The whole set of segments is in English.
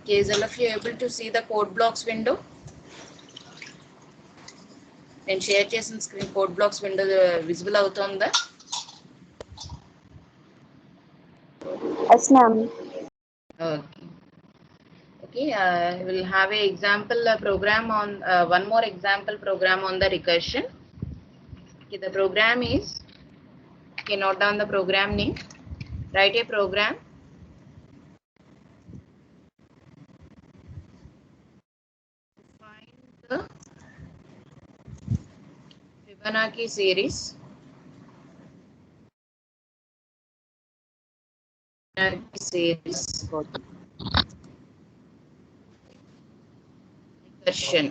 Okay, is all of you able to see the code blocks window? And share చేసిన screen code blocks window visible అవుతుందా? Yes, ma'am. Okay. Okay, we'll have a example program on one more example program on the recursion. Okay, the program is, okay, note down the program name. Write a program. Find the Fibonacci series. Fibonacci series recursion.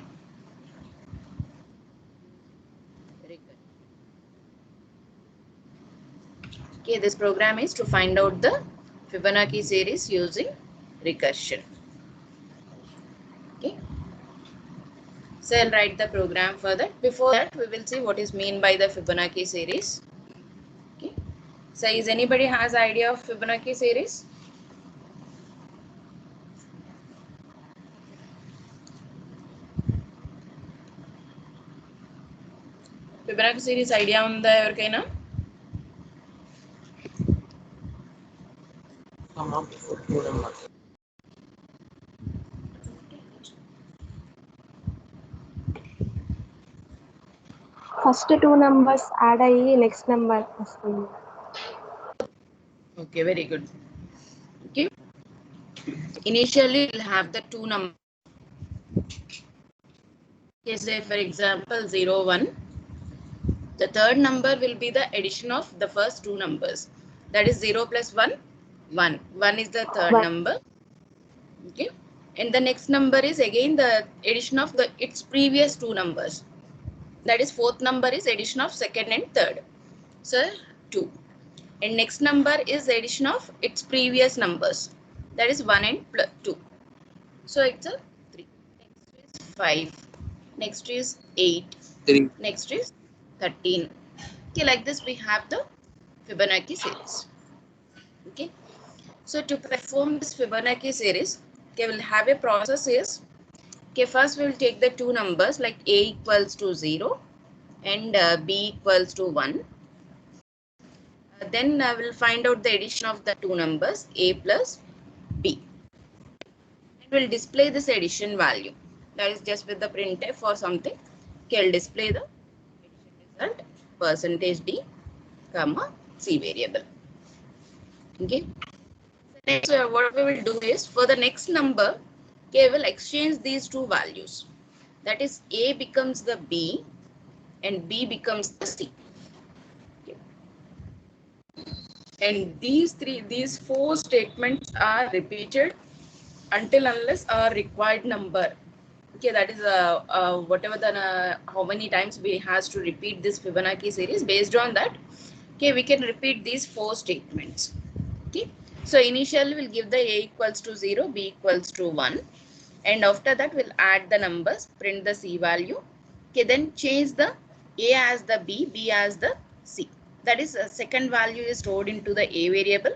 Okay, this program is to find out the Fibonacci series using recursion. Okay, so I'll write the program for that. Before that, we will see what is mean by the Fibonacci series. Okay, so is anybody has idea of Fibonacci series? Fibonacci series idea ఉందా ఎవరికైనా? First two numbers add అయ్యి next number వస్తుంది. Okay, very good. Okay, initially we'll have the two numbers. Okay, say for example 0, 1. The third number will be the addition of the first two numbers. That is 0 plus 1, 1. 1 is the third One. number. Okay, and the next number is again the addition of the its previous two numbers. That is fourth number is addition of second and third. So 2. And next number is addition of its previous numbers. That is 1 and 2. So it's a 3. Next is 5. Next is 8. 3. Next is 13. Okay, like this we have the Fibonacci series. Okay, so to perform this Fibonacci series, okay, we'll have a process is, okay, first we'll take the two numbers like a equals to 0 and b equals to 1. Then we'll find out the addition of the two numbers a plus b. And we'll display this addition value. That is just with the printf or something. Okay, I'll display the addition result percentage d comma c variable. Okay. So next, what we will do is for the next number, okay, we'll exchange these two values. That is a becomes the b and b becomes the c. Okay. And these four statements are repeated until unless our required number. Okay, that is whatever the how many times we has to repeat this Fibonacci series. Based on that, okay, we can repeat these four statements. Okay, so initially we'll give the a equals to 0, b equals to 1, and after that we'll add the numbers, print the c value. Okay, then change the a as the b as the c. That is second value is stored into the a variable.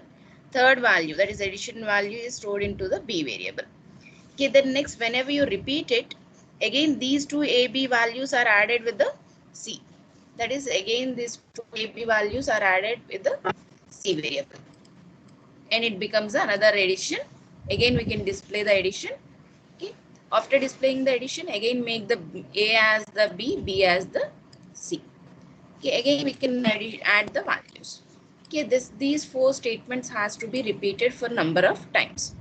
Third value, that is addition value, is stored into the b variable. Okay, then next whenever you repeat it, again these two ab values are added with the c. That is again these two ab values are added with the c variable. And it becomes another addition. Again we can display the addition. Okay, after displaying the addition, again make the a as the b as the c. Okay, again we can add the values. Okay, these four statements has to be repeated for number of times.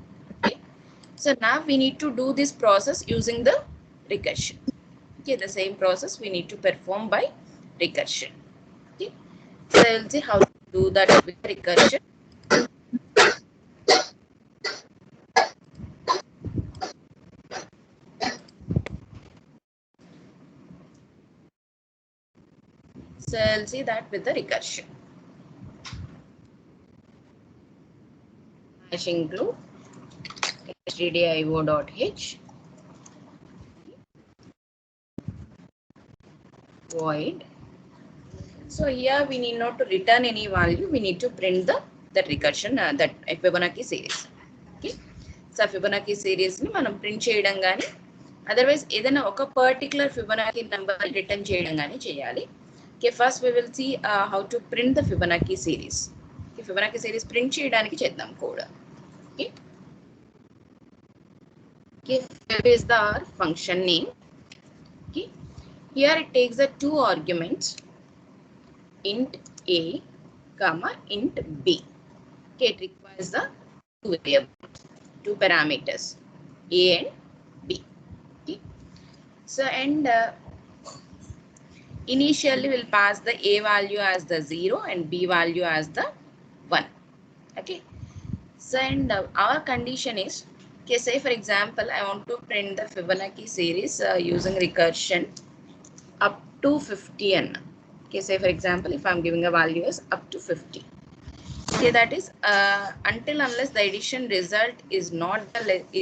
Okay, so now we need to do this process using the recursion. Okay, the same process we need to perform by recursion. Okay, so I'll see how to do that with recursion. So I'll see that with the recursion. Hash include stdio.h void. So here we need not to return any value. We need to print that recursion that Fibonacci series. Okay. So Fibonacci series ని మనం print చేయడం కానీ otherwise ఏదైనా ఒక particular Fibonacci number return చేయడం కానీ చేయాలి. Okay, first we will see how to print the Fibonacci series. Fibonacci series print చేయడానికి చేద్దాం code. Okay, fib is the function name. Okay, here it takes the two arguments, int a comma int b. Okay, it requires the two variables, two parameters, a and b. Okay, so and initially we'll pass the a value as the 0 and b value as the 1. Okay, so and our condition is, okay, say for example I want to print the Fibonacci series using recursion up to 50 and okay, say for example if I'm giving a value as up to 50. Okay, that is until unless the addition result is not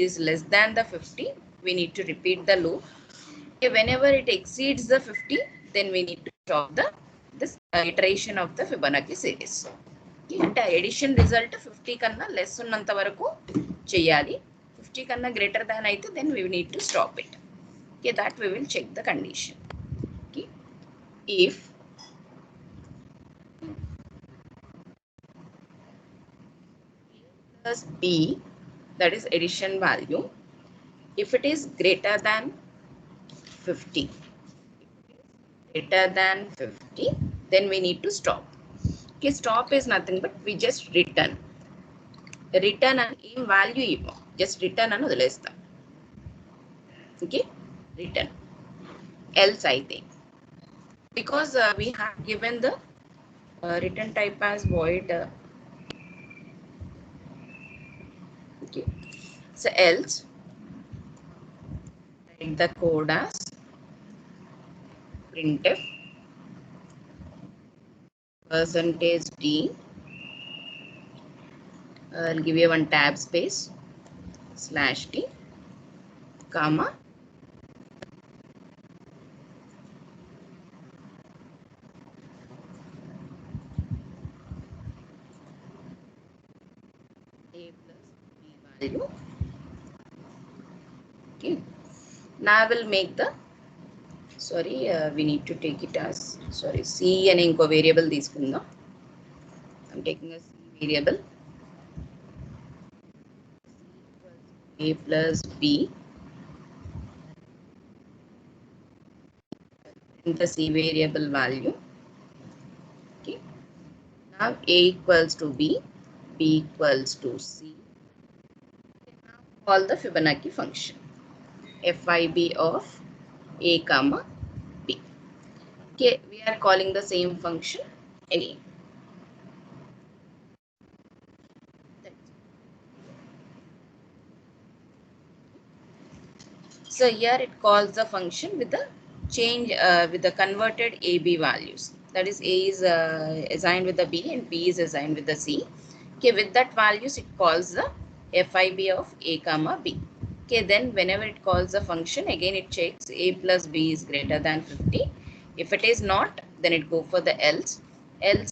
is less than the 50, we need to repeat the loop. Okay, whenever it exceeds the 50, then we need to stop the this iteration of the Fibonacci series. Okay, అంటే edition result 50 కన్నా less ఉన్నంత వరకు చేయాలి. 50 కన్నా greater than అయితే then we need to stop it. Okay, that we will check the condition. Okay, if plus b, that is addition value, if it is greater than 50, then we need to stop. Okay, stop is nothing but we just return and in value just return and వదిలేస్తాం. Okay, return else I think, because we have given the return type as void. Okay, so else write the code as printf %d, I'll give you one tab space /t comma a plus b value. Okay, now I will make the we need to take it as c and inko variable తీసుకుందాం. I'm taking a c variable a plus b, in the c variable value. Okay, now a equals to b equals to c. Now call the Fibonacci function fib of a comma b. Okay, we are calling the same function again. So here it calls the function with the change with the converted ab values. That is, a is assigned with the b and b is assigned with the c. Okay, with that values it calls the fib of a comma b. Okay, then whenever it calls the function, again it checks a plus b is greater than 50. If it is not, then it go for the else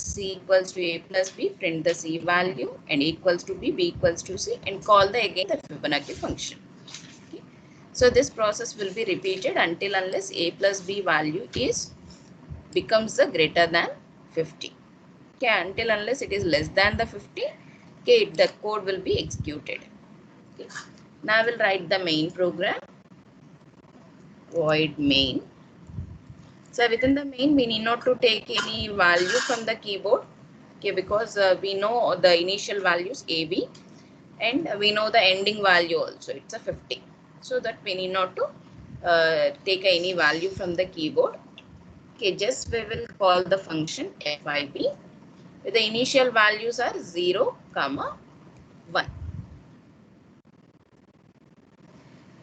c equals to a plus b, print the c value, and equals to b equals to c, and call the again the Fibonacci function. Okay, so this process will be repeated until unless a plus b value is becomes the greater than 50. Okay, until unless it is less than the 50, okay, the code will be executed. Okay, now I will write the main program, void main. So within the main, we need not to take any value from the keyboard. Okay, because we know the initial values ab and we know the ending value also, it's a 50. So that we need not to take any value from the keyboard. Okay, just we will call the function fib with the initial values are 0, 1.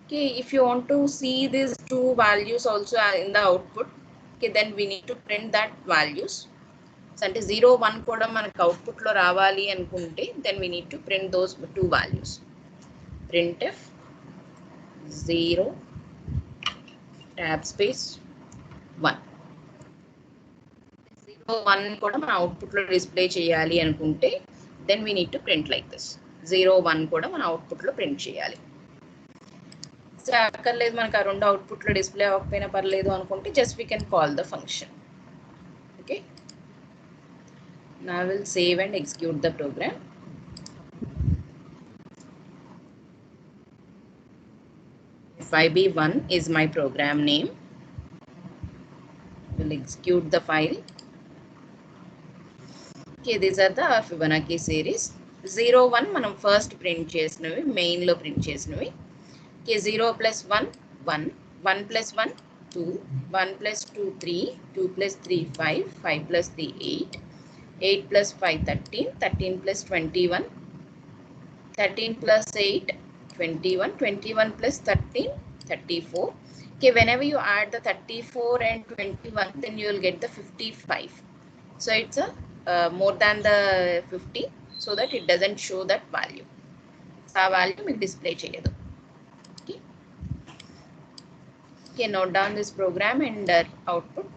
Okay, if you want to see these two values also in the output, okay, then we need to print that values. So ante 0, 1 kuda manaku output lo ravali anukunte, then we need to print those two values. Printf 0 tab space 1. 0, 1 kuda mana output lo display cheyali anukunte, then we need to print like this. 0 1 కూడా మన అవుట్పుట్లో print చేయాలి. So అక్కర్లేదు మనకు ఆ రెండు అవుట్పుట్లో display అవ్వకపోయినా పర్లేదు అనుకుంటే just we can call the function. Okay, now I will save and execute the program. FIB1 is my program name. Will execute the file. Okay, these are the Fibonacci series. 0 1 మనం first print చేసినవి, మెయిన్లో print చేసినవి. Okay, 0 plus 1 1, 1 plus 1 2, 1 plus 2 3, 2 plus 3 5, 5 plus 3 8, 8 plus 5 13, 13 plus 21, 13 plus 8 21, 21 plus 13 34. Okay, whenever you add the 34 and 21, then you will get the 55. So it's a more than the 50, so that it doesn't show that value. So value మీకు display చేయదు. Okay, note down this program and output.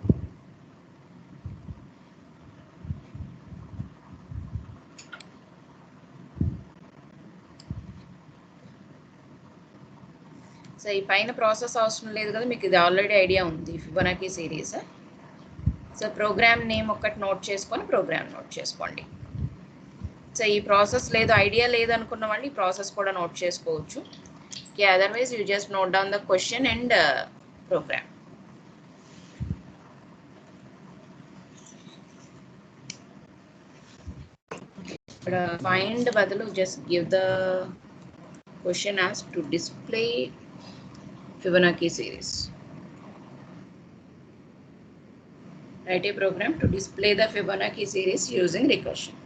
So ఈ పైన process అవసరం లేదు కదా, మీకు ఇది already idea ఉంది Fibonacci series. So program name ఒక్కటి నోట్ చేసుకొని ప్రోగ్రామ్ నోట్ చేసుకోండి. సో ఈ ప్రాసెస్ లేదు, ఐడియా లేదు అనుకున్న వాళ్ళు ఈ ప్రాసెస్ కూడా నోట్ చేసుకోవచ్చు. Okay, otherwise you just note down the question and program. ఇక్కడ ఫైండ్ బదులు just give the question as to display Fibonacci series. Write a program to display the Fibonacci series using recursion.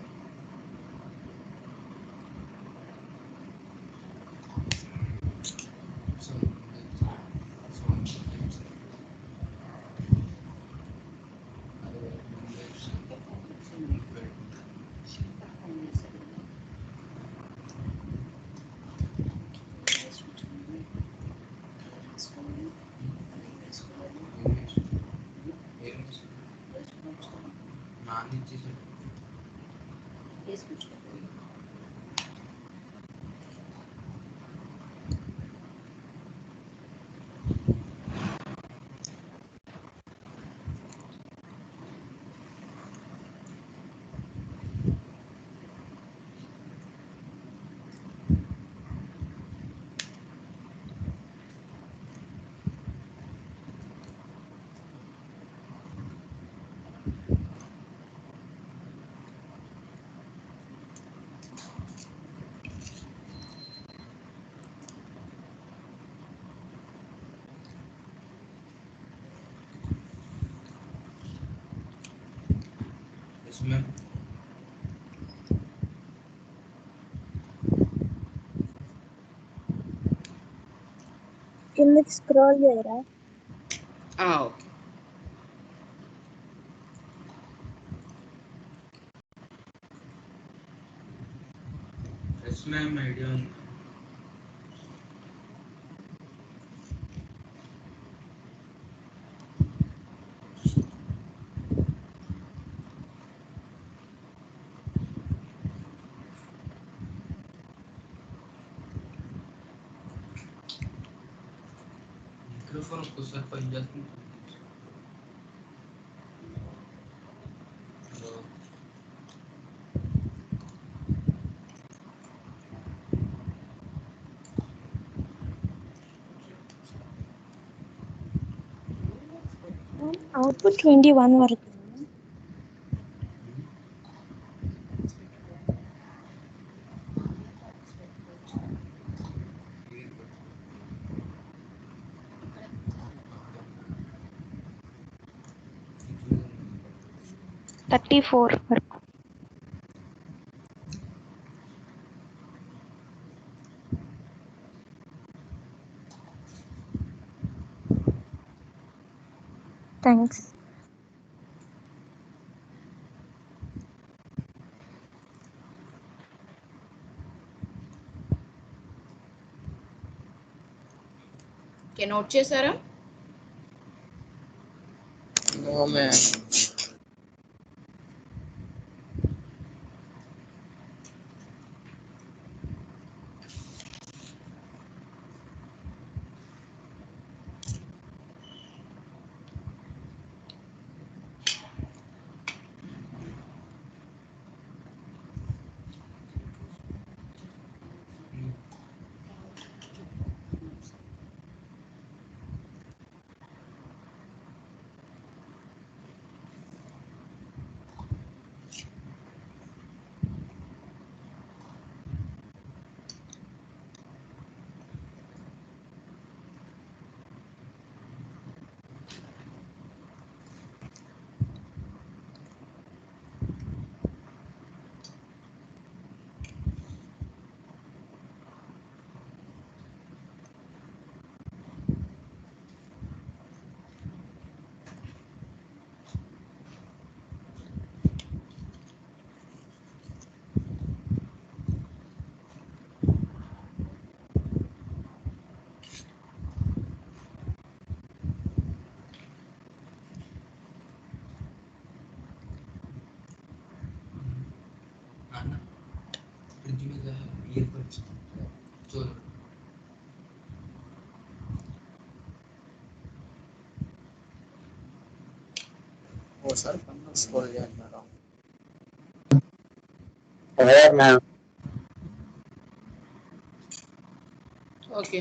కిందకి scroll చేయరా? Okay, idea ఉంది. Microphone ఒక్కసారి పని చేస్తుంది. Output 21 వరకు. $34 వరకు. థ్యాంక్స్. ఓకే, నోట్ చేశారా? నాన్న ఫ్రిడ్జ్ మీద ఇయర్ బడ్స్ చోరు ఒకసారి పన్ను స్క్రోల్ చేయండి madam. Okay.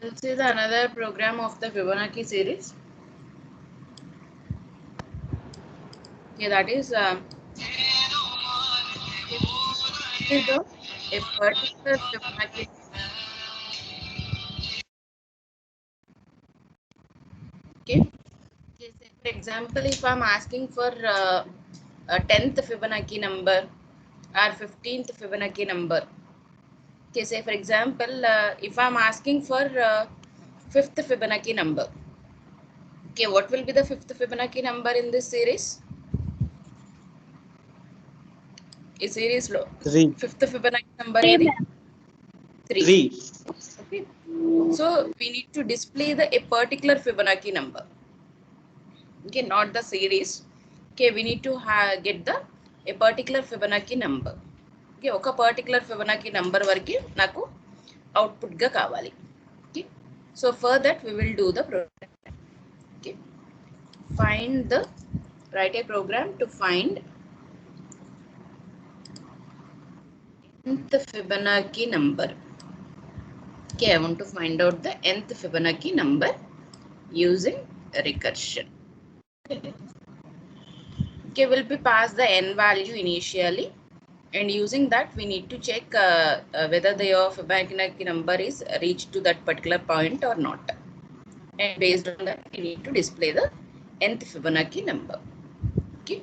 This is another program of the Fibonacci series. Okay, that is a particular Fibonacci. Okay. Okay, say for example, if I'm asking for a 10th Fibonacci number or 15th Fibonacci number. Okay, say for example, if I'm asking for 5th Fibonacci number. Okay, what will be the 5th Fibonacci number in this series? Is series low. 3. 5th Fibonacci number is 3. Okay. So we need to display a particular Fibonacci number. Okay, not the series. Okay, we need to get a particular Fibonacci number. Okay, oka particular Fibonacci number variki naku output ga kavali. Okay, so for that we will do the program. Okay, write a program to find nth Fibonacci number. Okay, I want to find out the nth Fibonacci number using recursion. Okay, will be pass the n value initially, and using that we need to check whether the Fibonacci number is reached to that particular point or not. And based on that, we need to display the nth Fibonacci number. Okay.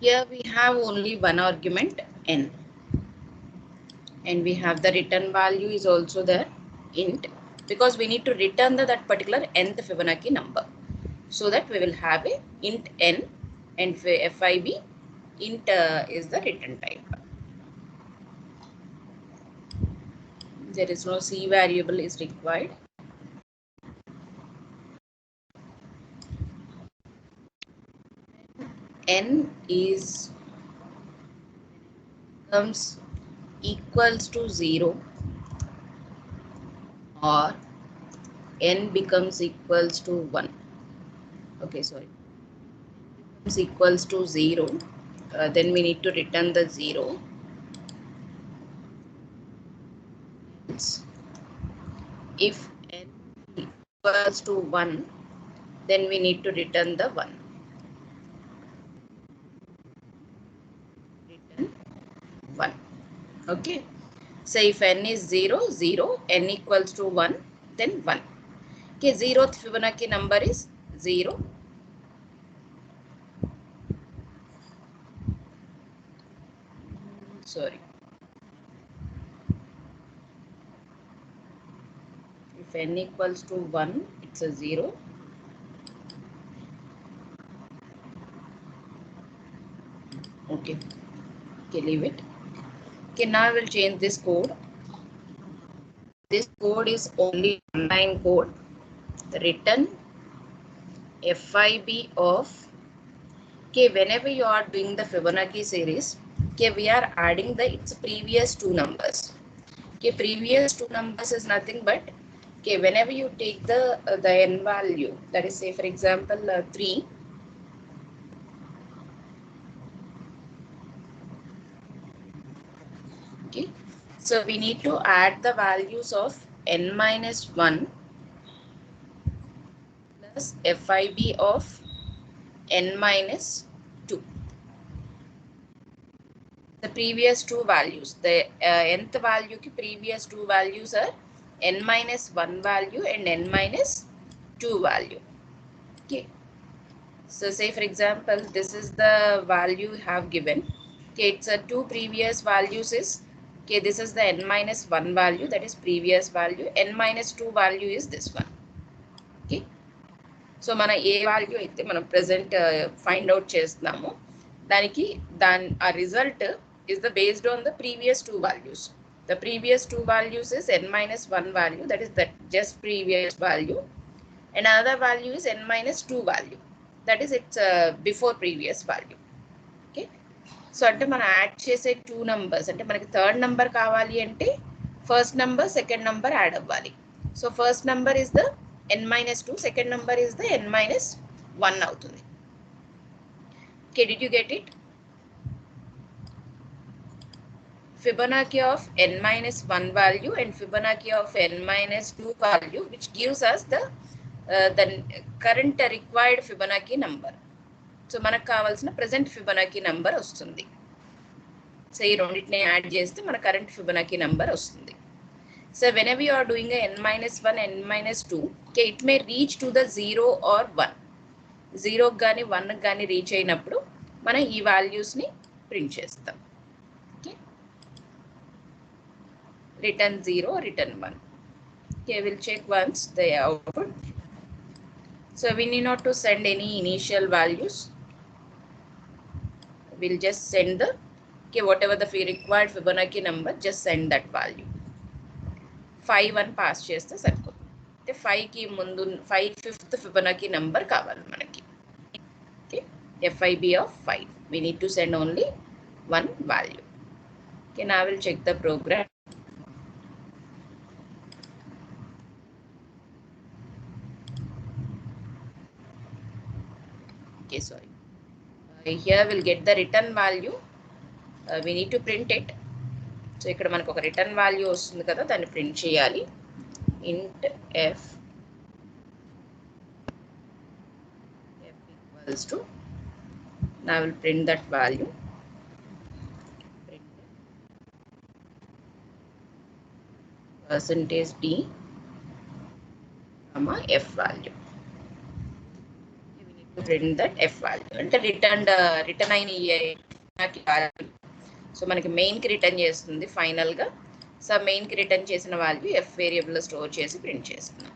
Here we have only one argument n, and we have the return value is also there int, because we need to return that particular nth Fibonacci number, so that we will have a int n, and fib int is the return type. There is no c variable is required. N is becomes equals to 0, or n becomes equals to 1. Okay, sorry. Becomes equals to 0. Then we need to return the 0. If n equals to 1, then we need to return the 1. Return 1. Okay. So if n is 0, 0, n equals to 1, then 1. Okay, 0th Fibonacci number is 0. Sorry. If n equals to 1, it's a 0. Okay. Okay, leave it. Okay, now I will change this code. This code is only one line code. The return FIB of, okay, whenever you are doing the Fibonacci series, okay, we are adding its previous two numbers. Okay, previous two numbers is nothing but, okay, whenever you take the n value, that is, say for example 3. Okay, so we need to add the values of n minus 1 plus FIB of n minus 2. The previous two values, the nth value ki previous two values are n minus 1 value and n minus 2 value. Okay. So say for example, this is the value you have given. Okay, it's a two previous values is, okay, this is the n minus 1 value, that is previous value. N minus 2 value is this one. Okay, so మన ఏ value అయితే మనం present find out చేస్తున్నామో దానికి ఆ result is the based on the previous two values. The previous two values is n minus 1 value, that is that just previous value, and another value is n minus 2 value, that is its before previous value. Okay, so అంటే మనం add చేసే two numbers, అంటే మనకి third number కావాలి అంటే first number second number add అవ్వాలి. So first number is the n minus 2, second number is the n minus 1 అవుతుంది. Okay, did you get it? Fibonacci of n minus 1 value and Fibonacci of n minus 2 value, which gives us the current required Fibonacci number. So మనకు కావాల్సిన present Fibonacci number వస్తుంది. So ఈ రెండింటిని add చేస్తే మన current Fibonacci number వస్తుంది. So whenever you are doing a n minus 1, n minus 2, okay, it may reach to the 0 or 1. 0 గాని 1 గాని రీచ్ అయినప్పుడు మనం ఈ వాల్యూస్ ని ప్రింట్ చేస్తాం. Okay, return 0, return 1. Okay, we'll check once the output. So we need not to send any initial values. We'll just send the, okay, whatever the required Fibonacci number, just send that value. 5 అని pass చేస్తే సరిపోతుంది. అంటే 5కి ముందు 5th Fibonacci number కావాలి మనకి. Okay, FIB of 5. We need to send only one value. Okay, now I will check the program. Okay, sorry. Here we'll get the return value. We need to print it. So ఇక్కడ మనకు ఒక return value వస్తుంది కదా, దాన్ని print చేయాలి. int f equals to, now I will print that value. Print percentage d comma f value. We need to print that f value అంటే return అయిన value. So మనకి మెయిన్కి రిటర్న్ చేస్తుంది ఫైనల్గా. సో మెయిన్కి రిటర్న్ చేసిన వాల్యూ ఎఫ్ వేరియబుల్లో స్టోర్ చేసి print చేస్తున్నాం.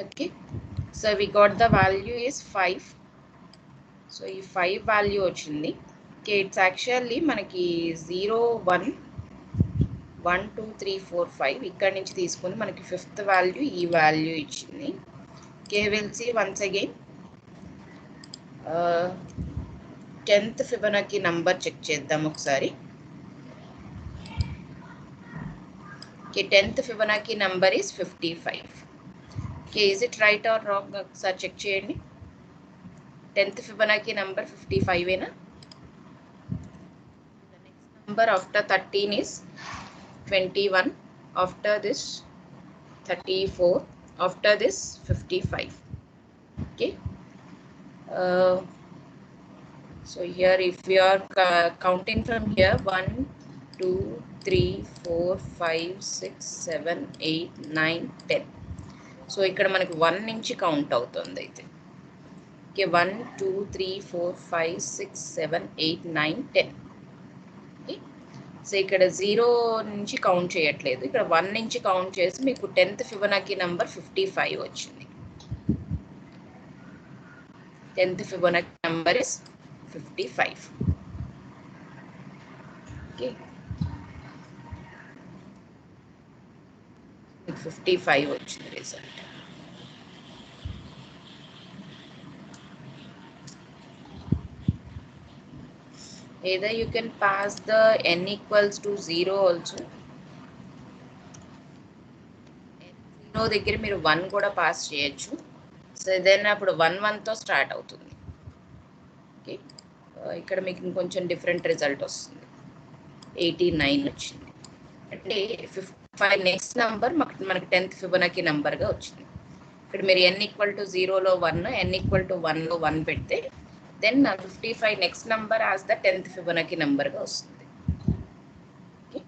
Okay, so we got the value is 5. So ఈ 5 value వచ్చింది. ఓకే, ఇట్స్ యాక్చువల్లీ మనకి 0 1 1 2 3 4 5 ఇక్కడ నుంచి తీసుకుని మనకి 5th వాల్యూ ఈ వాల్యూ ఇచ్చింది. Okay, will see once again 10th Fibonacci number check చేద్దాం ఒకసారి. Okay, 10th Fibonacci number is 55. Okay, is it right or wrong? ఒకసారి చెక్ చేయండి. 10th Fibonacci number 55 ఏనా? The next number after 13 is 21. After this 34. After this 55. Okay. So here if we are counting from here 1 2 3 4 5 6 7 8 9 10. So ఇక్కడ మనకి 1 నుంచి count అవుతుంది అయితే. Okay, 1 2 3 4 5 6 7 8 9 10. Okay, so ఇక్కడ 0 నుంచి కౌంట్ చేయట్లేదు, ఇక్కడ 1 నుంచి కౌంట్ చేసి మీకు 10th Fibonacci నంబర్ 55 వచ్చింది. 10th Fibonacci number is 55. Okay, 55 వచ్చింది result. Either you can pass the n equals to 0 also. Zero దగ్గర మీరు 1 కూడా పాస్ చేయొచ్చు. సో దెన్ అప్పుడు 1తో స్టార్ట్ అవుతుంది. ఓకే, ఇక్కడ మీకు ఇంకొంచెం డిఫరెంట్ రిజల్ట్ వస్తుంది. 89 వచ్చింది. అంటే 55 నెక్స్ట్ నెంబర్ మనకి 10th ఫిబొనాకీ నెంబర్గా వచ్చింది. ఇక్కడ మీరు n = 0లో 1, n = 1లో 1 పెడితే then 55 next number as the 10th Fibonacci నెంబర్గా వస్తుంది. ఓకే,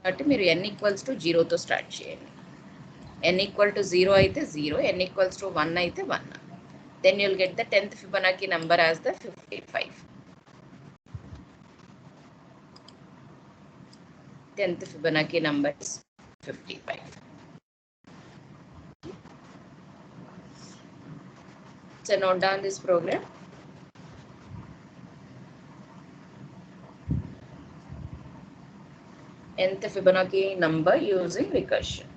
కాబట్టి మీరు n = 0తో స్టార్ట్ చేయండి. n = 0 అయితే 0, n = 1 అయితే 1. Then you'll get the 10th Fibonacci number as the 55. 10th Fibonacci number is 55. So note down this program. Nth Fibonacci number using recursion.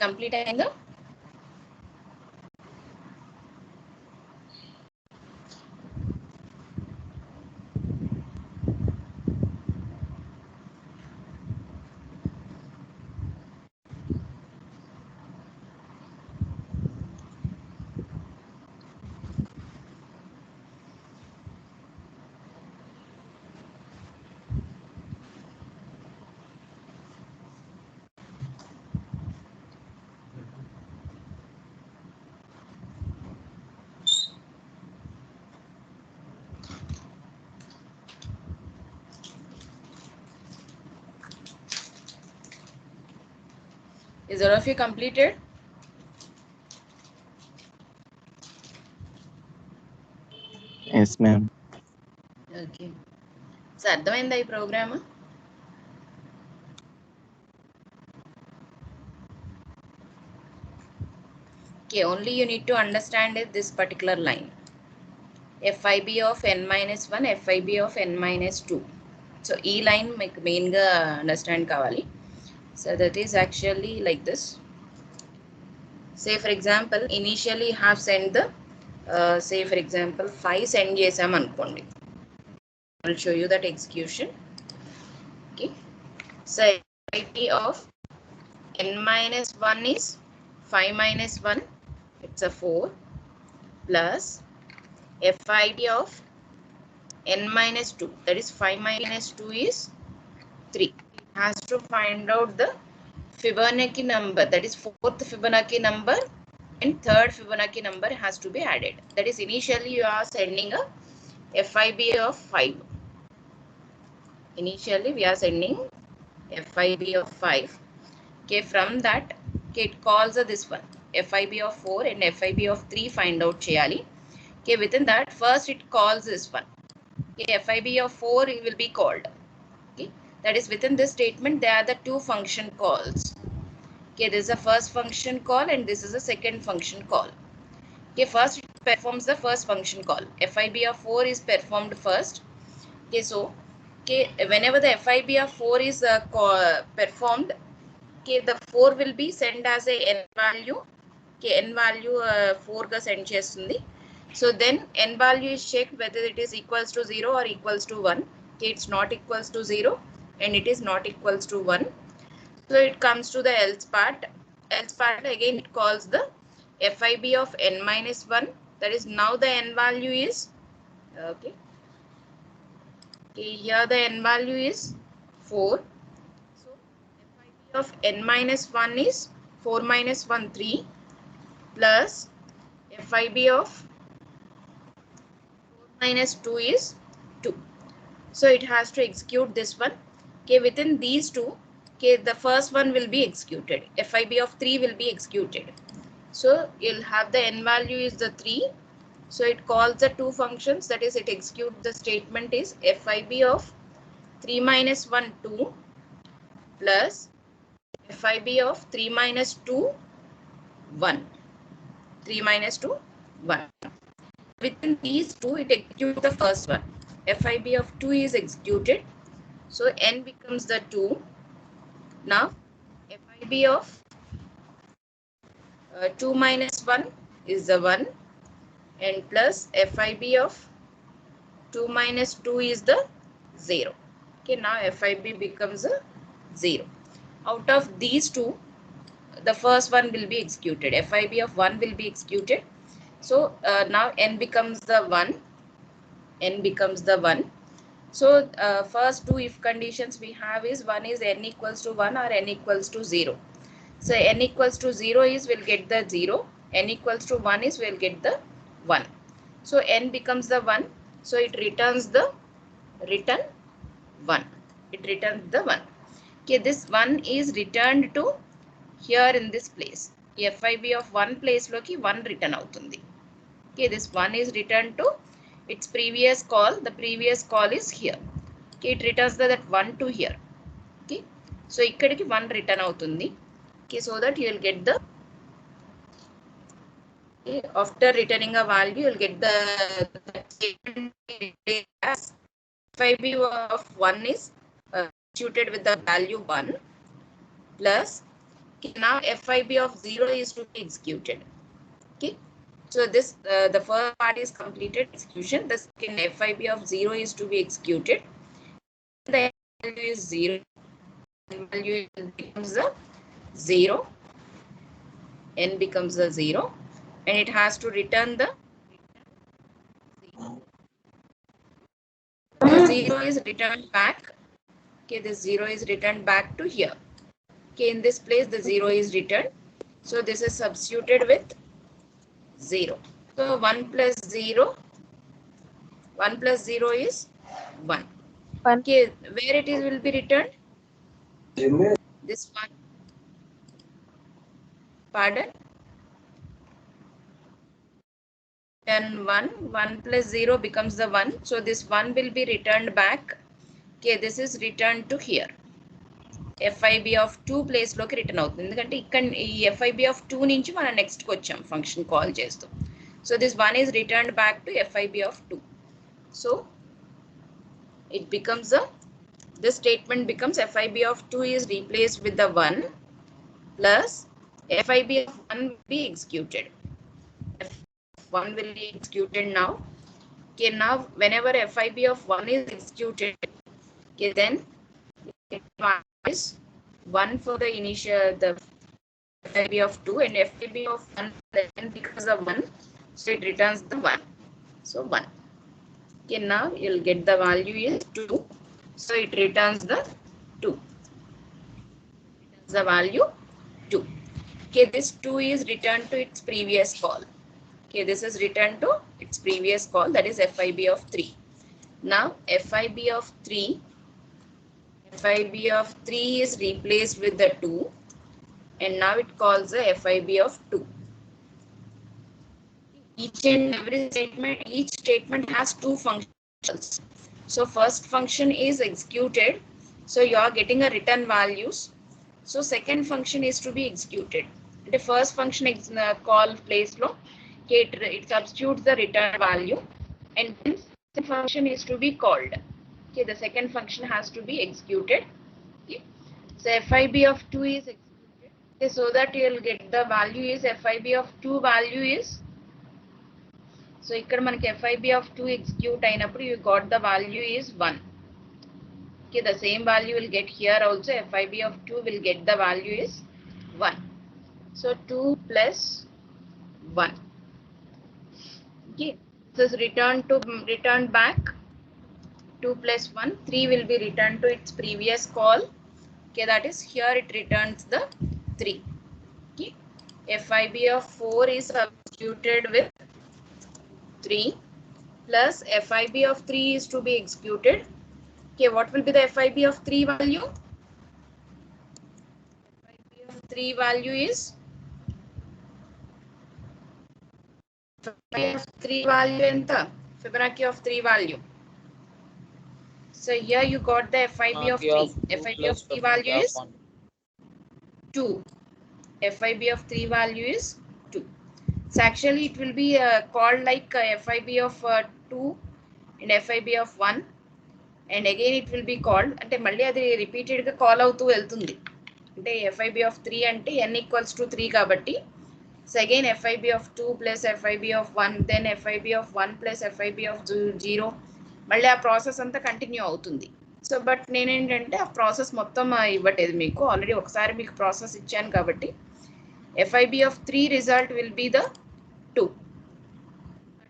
Complete అయిందా? Is all of you completed? Yes, ma'am. Okay. So అర్థమైందా ఈ programme? Okay, only you need to understand this particular line. FIB of n-1, FIB of n-2. So ఈ line మీకు మెయిన్గా understand కావాలి. So that is actually like this. Say for example, initially have sent the say for example 5 send చేసాం అనుకోండి. I will show you that execution. Okay. So FIB of n-1 is 5 minus 1, it's a 4, plus FID of n-2, that is 5 minus 2 is 3. It has to find out the Fibonacci number, that is 4th Fibonacci number and 3rd Fibonacci number has to be added. That is initially you are sending a FIB of 5. Initially we are sending FIB of 5. Okay, from that, okay, it calls this one FIB of 4 and FIB of 3 find out cheyali. Okay, within that first it calls this one. Okay, FIB of 4 will be called. Okay, that is within this statement there are the two function calls. Okay, this is the first function call and this is the second function call. Okay, first it performs the first function call. FIB of 4 is performed first. Okay, so okay, whenever the FIB of 4 is performed, Okay, the 4 will be sent as a n value. Okay, n value 4 ga send chestundi. So then n value is checked whether it is equals to 0 or equals to 1. Okay, it's not equals to 0 and it is not equals to 1. So it comes to the else part. Else part again it calls the FIB of n minus 1. That is now the n value is okay. Okay, here the n value is 4. So FIB of n minus 1 is 4 minus 1 3 plus FIB of 4 minus 2 is 2. So it has to execute this one. Okay, within these two, okay, the first one will be executed. FIB of 3 will be executed. So you'll have the n value is the 3. So it calls the two functions, that is it executes the statement is FIB of 3 minus 1 2 plus FIB of 3 minus 2 1. 3 minus 2 1. Within these two it executes the first one. FIB of 2 is executed. So n becomes the 2. Now FIB of 2 minus 1 is the 1 and plus FIB of 2 minus 2 is the 0. Okay, now FIB becomes a 0. Out of these two, the first one will be executed. FIB of 1 will be executed. So now n becomes the 1. N becomes the 1. So first two if conditions we have is one is n equals to 1 or n equals to 0. So n equals to 0 is we'll get the 0. N equals to 1 is we'll get the 1. So n becomes the 1. So it returns the return 1. It returns the 1. Okay, this 1 is returned to here in this place. FIB of 1 place loki 1 return avutundi. Okay, this 1 is returned to its previous call. The previous call is here. Okay, it returns that 1 to here. Okay, so ikkadiki 1 return avutundi. Okay, so that you will get the okay, after returning a value you will get the statement as FIB of 1 is executed with the value 1 plus okay, now FIB of 0 is to be executed. Okay, so this the first part is completed execution. The second FIB of 0 is to be executed. The value is 0. The value becomes a 0. N becomes a 0 and it has to return the 0 is returned back. Okay, this 0 is returned back to here. Okay, in this place the 0 is returned. So this is substituted with 0. So 1 plus 0. 1 plus 0 is 1. Okay, where it is will be returned? This one. Pardon? And 1 plus 0 becomes the 1. So this 1 will be returned back. Okay, this is returned to here. FIB of 2 place loki return అవుతుంది ఎందుకంటే ఇక్కడ ఈ FIB of 2 నుంచి మనం next కి వచ్చాం function call చేస్తూ. So this 1 is returned back to FIB of 2. So it becomes a this statement becomes FIB of 2 is replaced with the 1 plus FIB of 1 will be executed. F1 will be executed now. Okay, now whenever FIB of 1 is executed, okay, then it is 1 for the initial the FIB of 2 and FIB of 1 then becomes a 1. So it returns the 1. So 1. Okay, now you'll get the value is 2. So it returns the 2. Returns the value 2. Okay, this 2 is returned to its previous call. Okay, this is returned to its previous call, that is FIB of 3. Now FIB of 3 is replaced with the 2 and now it calls the FIB of 2. Each and every statement, each statement has two functions. So first function is executed. So you are getting a return values. So second function is to be executed. The first function call place lo it substitutes the return value and then the function is to be called. Okay, the second function has to be executed. Okay. So FIB of 2 is executed. Okay, so that you will get the value is FIB of 2 value is, so ఇక్కడ మనకి FIB of 2 execute అయినప్పుడు you got the value is 1. Okay, the same value will get here also. FIB of 2 will get the value is 1. So 2 plus 1. Okay, so it's returned back 2 plus 1, 3 will be returned to its previous call. Okay, that is here it returns the 3. Okay, FIB of 4 is substituted with 3 plus FIB of 3 is to be executed. Okay, what will be the FIB of 3 value? FIB of 3 value is Fibonacci of 3 value enta? Fibonacci of 3 value. So here you got the FIB of 3. FIB of 3 value is 2. FIB of 3 value is 2. So actually it will be called like FIB of 2 and FIB of 1. And again it will be called, అంటే మళ్ళీ అది repeated గా call అవుతూ వెళ్తుంది. అంటే FIB of 3 అంటే n equals to 3 కాబట్టి, so again FIB of 2 plus FIB of 1, then FIB of 1 plus FIB of 0, మళ్ళీ ఆ ప్రాసెస్ అంతా కంటిన్యూ అవుతుంది. సో బట్ నేనేంటంటే ఆ ప్రాసెస్ మొత్తం ఇవ్వట్లేదు మీకు, ఆల్రెడీ ఒకసారి మీకు ప్రాసెస్ ఇచ్చాను కాబట్టి FIB of 3 result will be the 2.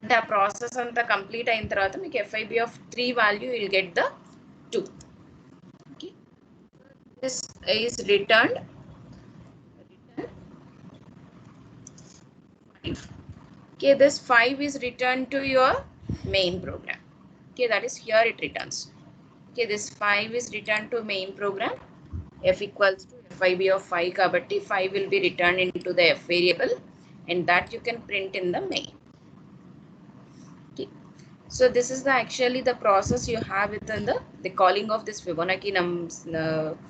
అంటే ఆ ప్రాసెస్ అంతా కంప్లీట్ అయిన తర్వాత మీకు FIB of 3 value will get the 2. Okay, this is returned 5. Okay, this 5 is returned to your main program. Okay, that is here it returns. Okay, this 5 is returned to main program. F equals to FIB of 5 kabatti 5 will be returned into the F variable, and that you can print in the main. Okay, so this is the actually the process you have within the calling of this Fibonacci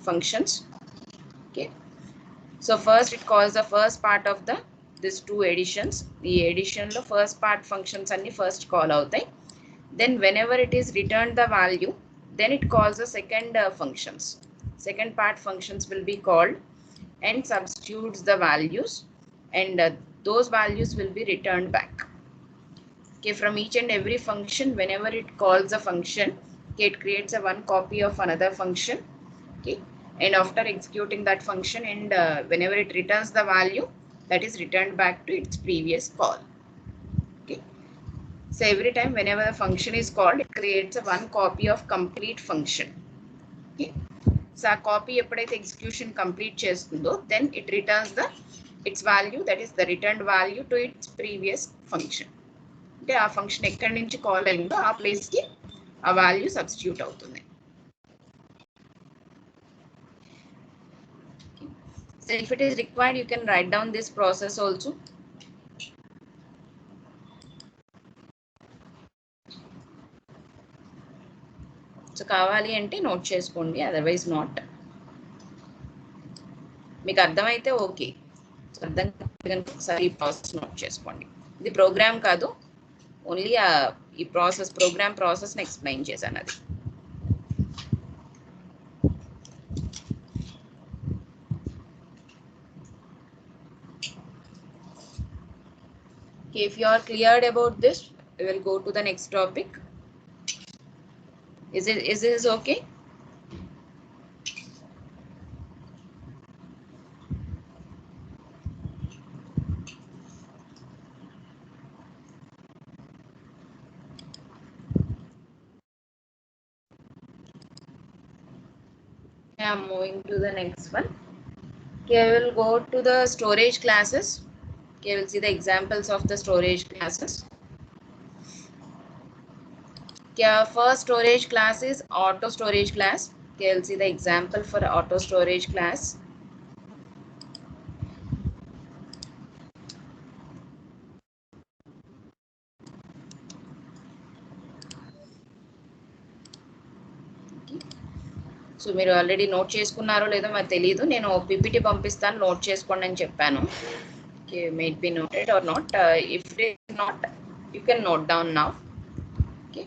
functions. Okay, so first it calls the first part of this two additions. The addition lo first part functions anni first call outai. Then whenever it is returned the value, then it calls the second functions. Second part functions will be called and substitutes the values, and those values will be returned back. Okay, from each and every function, whenever it calls a function, okay, it creates a one copy of another function. Okay, and after executing that function, and whenever it returns the value, that is returned back to its previous call. Okay, so every time whenever the function is called, it creates a one copy of complete function. Okay, so a copy eppudaithe execution complete chestundo, then it returns its value, that is the returned value, to its previous function. అంటే ఆ function ఎక్కడి నుంచి call అయిందో ఆ place కి ఆ value substitute అవుతుంది. So if it is required, you can write down this process also. So కావాలి అంటే నోట్ చేసుకోండి, అదర్వైజ్ నాట్. మీకు అర్థమైతే ఓకే, అర్థం ఒకసారి ఈ ప్రాసెస్ నోట్ చేసుకోండి. ఇది ప్రోగ్రామ్ కాదు, ఓన్లీ ఈ ప్రాసెస్ ప్రోగ్రామ్ ప్రాసెస్ని ఎక్స్ప్లెయిన్ చేశాను అది. Okay, if you are cleared about this, we will go to the next topic. Is this okay? I am moving to the next one. Okay, I will go to the storage classes. Okay, we'll see the examples of the storage classes. Okay, our first storage class is auto storage class. Okay, we'll see the example for auto storage class. So మీరు already note చేసుకున్నారో లేదో నాకు తెలియదు, నేను PPT పంపిస్తాను, note చేసుకోండి అని చెప్పాను. Okay, may it be noted or not. If it is not, you can note down now. Okay,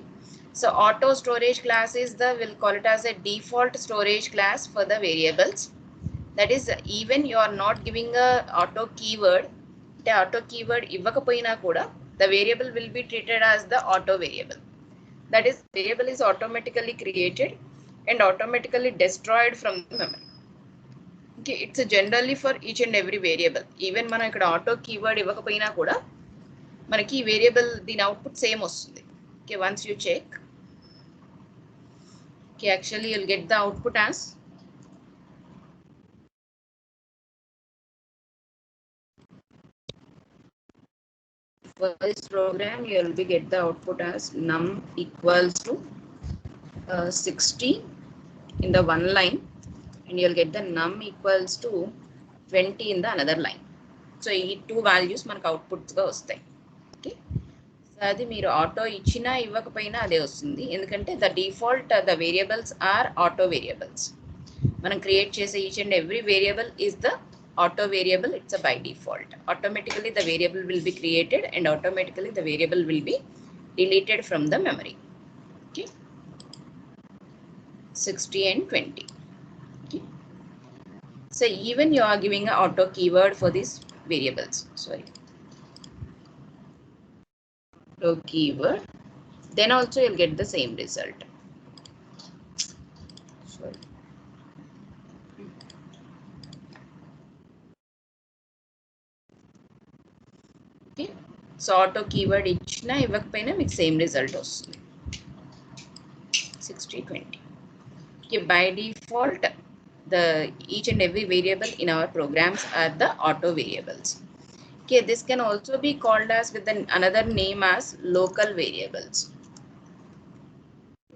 so auto storage class is we'll call it as a default storage class for the variables. That is, even you are not giving a auto keyword, the auto keyword ఇవ్వకపోయినా కూడా the variable will be treated as the auto variable. That is, variable is automatically created and automatically destroyed from the memory. Okay, it's generally for each and every variable. Even మనం ఇక్కడ auto keyword ఇవ్వకపోయినా కూడా మనకి ఈ variable దీని output same వస్తుంది. Okay, once you check, okay, actually you'll get the output as for this program you will be get the output as num equals to 60 in the one line, and you'll get the num equals to 20 in the another line. So ఈ two values మనకు outputs గా వస్తాయి. Okay, so అది మీరు auto ఇచ్చినా ఇవ్వకపోయినా అదే వస్తుంది, ఎందుకంటే the default the variables are auto variables. మనం క్రియేట్ చేసే each and every variable is the auto variable. It's a by default. Automatically the variable will be created and automatically the variable will be deleted from the memory. Okay, 60 and 20. Okay, so even you are giving an auto keyword for these variables, sorry, auto keyword, then also you'll get the same result. Sorry. Okay, so auto keyword ఇచ్చినా ఇవ్వకపోయినా మీకు same result వస్తుంది 60/20. Okay, by default the each and every variable in our programs are the auto variables. Okay, this can also be called as with another name as local variables.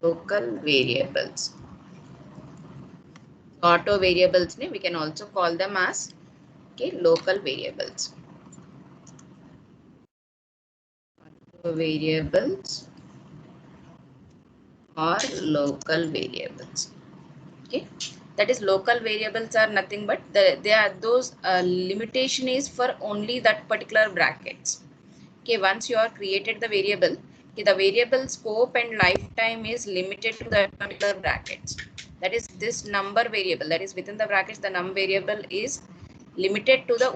Local variables. Auto variables we can also call them as, okay, local variables. Auto variables or local variables. Okay, that is, local variables are nothing but they are those limitation is for only that particular brackets. Okay, once you are created the variable, okay, the variable scope and lifetime is limited to the particular brackets. That is, this number variable that is within the brackets, the num variable is limited to the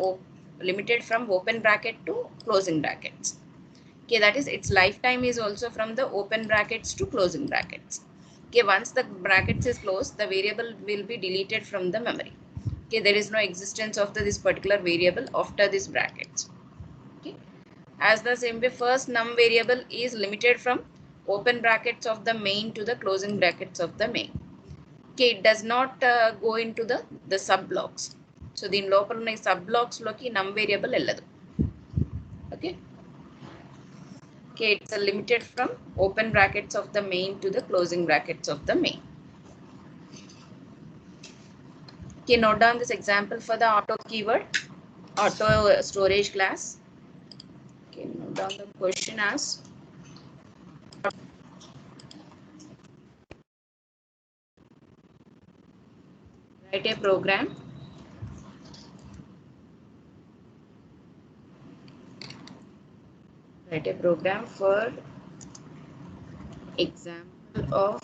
limited from open bracket to closing brackets. Okay, that is, its lifetime is also from the open brackets to closing brackets. Okay, once the brackets is closed, the variable will be deleted from the memory. Okay, there is no existence of this particular variable after these brackets. Okay, as the same way, first num variable is limited from open brackets of the main to the closing brackets of the main. Okay, it does not go into the sub blocks. So the local sub blocks loki num variable elladu. Okay, okay, it's limited from open brackets of the main to the closing brackets of the main. Okay, note down this example for the auto keyword, auto storage class. Okay, note down the question as write a program for example of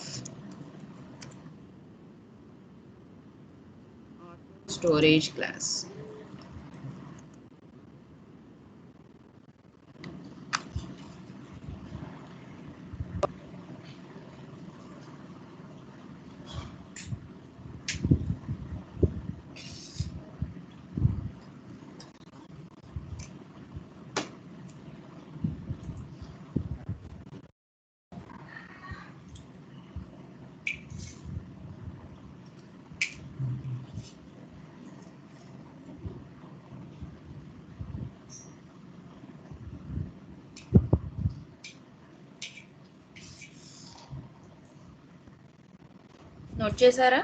auto storage class. Note చేశారా?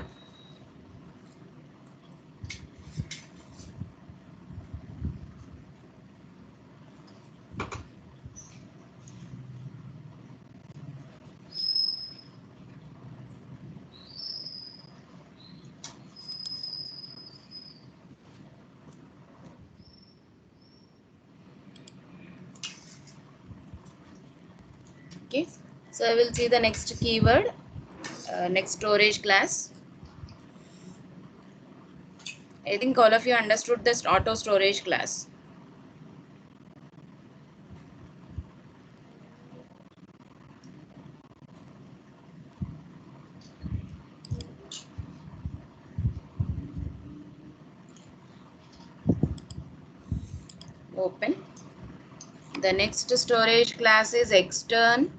Okay, so I will see the next keyword, next storage class. I think all of you understood this auto storage class. Open. The next storage class is extern.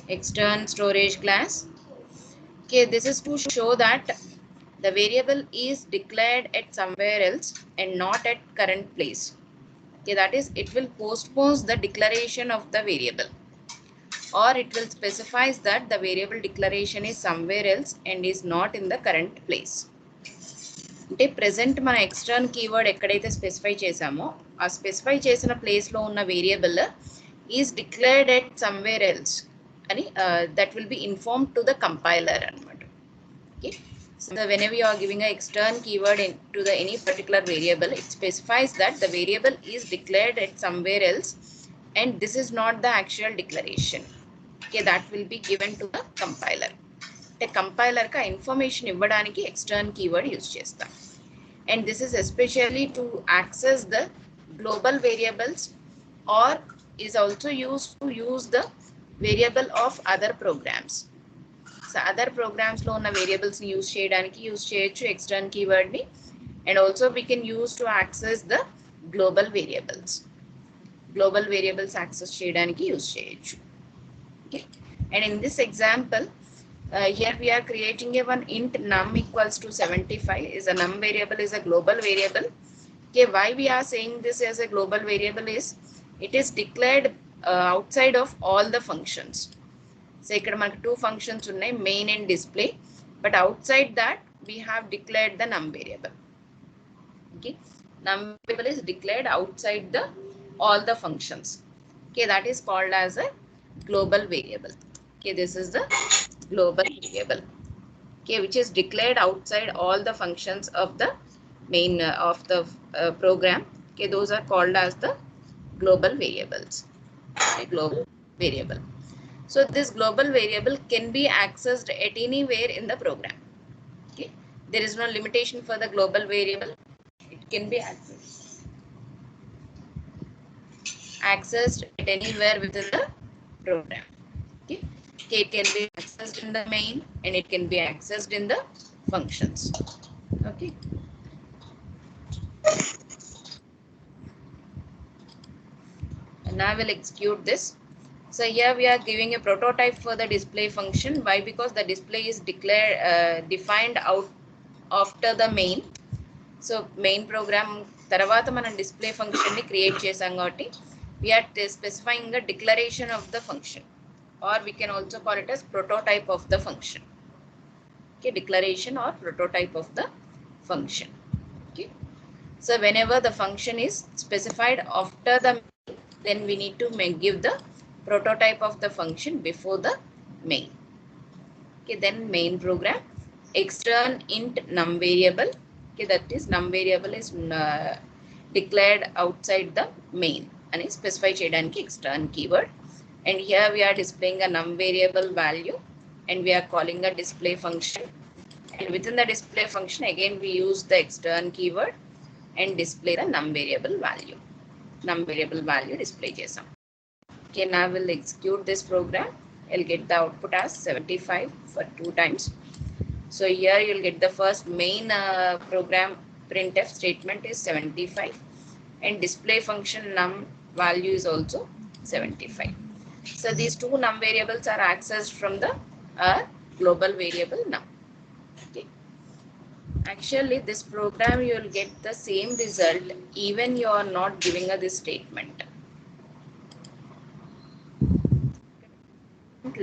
Extern storage class. Okay, this is to show that the variable is declared at somewhere else and not at current place. Okay, that is, it will postpone the declaration of the variable, or it will specifies that the variable declaration is somewhere else and is not in the current place. అంటే present మన ఎక్స్టర్న్ keyword ఎక్కడైతే specify చేసామో ఆ specify చేసిన ప్లేస్లో ఉన్న variable is declared at somewhere else అని that will be inform to the compiler అనమాట. Okay, so whenever you are giving a extern keyword to the any particular variable, it specifies that the variable is declared at somewhere else and this is not the actual declaration. Okay, that will be given to the compiler. అంటే compiler కి information ఇవ్వడానికి extern keyword use చేస్తాం. And this is especially to access the global variables or is also use the variable of other programs. So other ప్రోగ్రామ్స్లో ఉన్న వేరియబుల్స్ని use చేయడానికి use చేయొచ్చు extern కీవర్డ్ని. And also we can use to access the global variables. Global variables access చేయడానికి use చేయొచ్చు. Okay, and in this example here we are creating a one int num equals to 75 is a num variable is a global variable. Okay, why we are saying this as a global variable is it is declared outside of all the functions. So ikkada manaku two functions unnai, main and display, but outside that we have declared the num variable. Okay, num variable is declared outside the all the functions. Okay, that is called as a global variable. Okay, this is the global variable, okay, which is declared outside all the functions of the main of the program. Okay, those are called as the global variables. Okay, global variable. So this global variable can be accessed at anywhere in the program. Okay, there is no limitation for the global variable. It can be accessed at anywhere within the program. Okay, it can be accessed in the main and it can be accessed in the functions. Okay, and now I will execute this. So here we are giving a prototype for the display function. Why? Because the display is defined out after the main. So main program tarvata mana display function ni create chesam kabatti we are specifying the declaration of the function, or we can also call it as prototype of the function. Okay, declaration or prototype of the function. Okay, so whenever the function is specified after the main, then we need to give the prototype of the function before the main. Okay, then main program extern int num variable. Okay, that is num variable is declared outside the main and is specify cheyadaniki extern keyword. And here we are displaying a num variable value and we are calling a display function, and within the display function again we use the extern keyword and display the num variable value. Num variable value display chesam. Okay, now we'll execute this program. I'll get the output as 75 for 2 times. So here you'll get the first main program printf statement is 75 and display function num value is also 75. So these two num variables are accessed from the global variable num. Okay. Actually, this program you will get the same result even you are not giving this statement.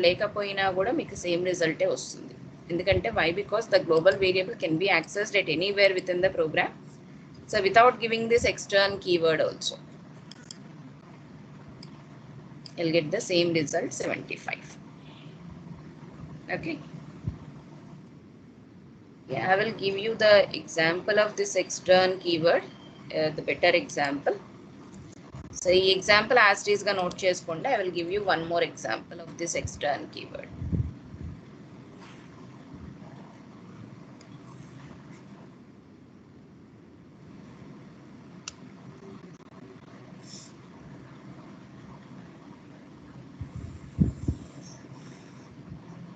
లేకపోయినా కూడా మీకు same రిజల్టే వస్తుంది. ఎందుకంటే why? Because the global variable can be accessed at anywhere within the program. So without giving this extern keyword also, you'll get the same result 75. Okay. Yeah, I will give you the example of this extern keyword, the better example. So ఈ example as it is గా note చేసుకోండి. I will give you one more example of this extern keyword.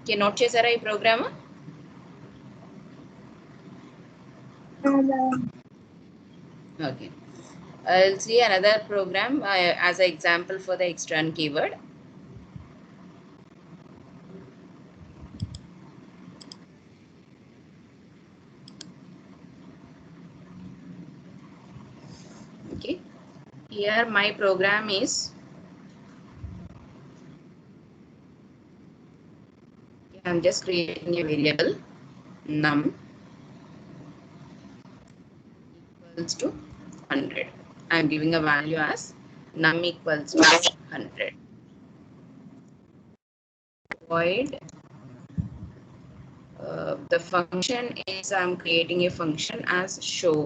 Okay note చేశారా ఈ programme? Okay, I'll see another program as an example for the extern keyword. Okay, here my program is I'm just creating a variable num equals to 100. I'm giving a value as num equals to 100. Void the function is I'm creating a function as show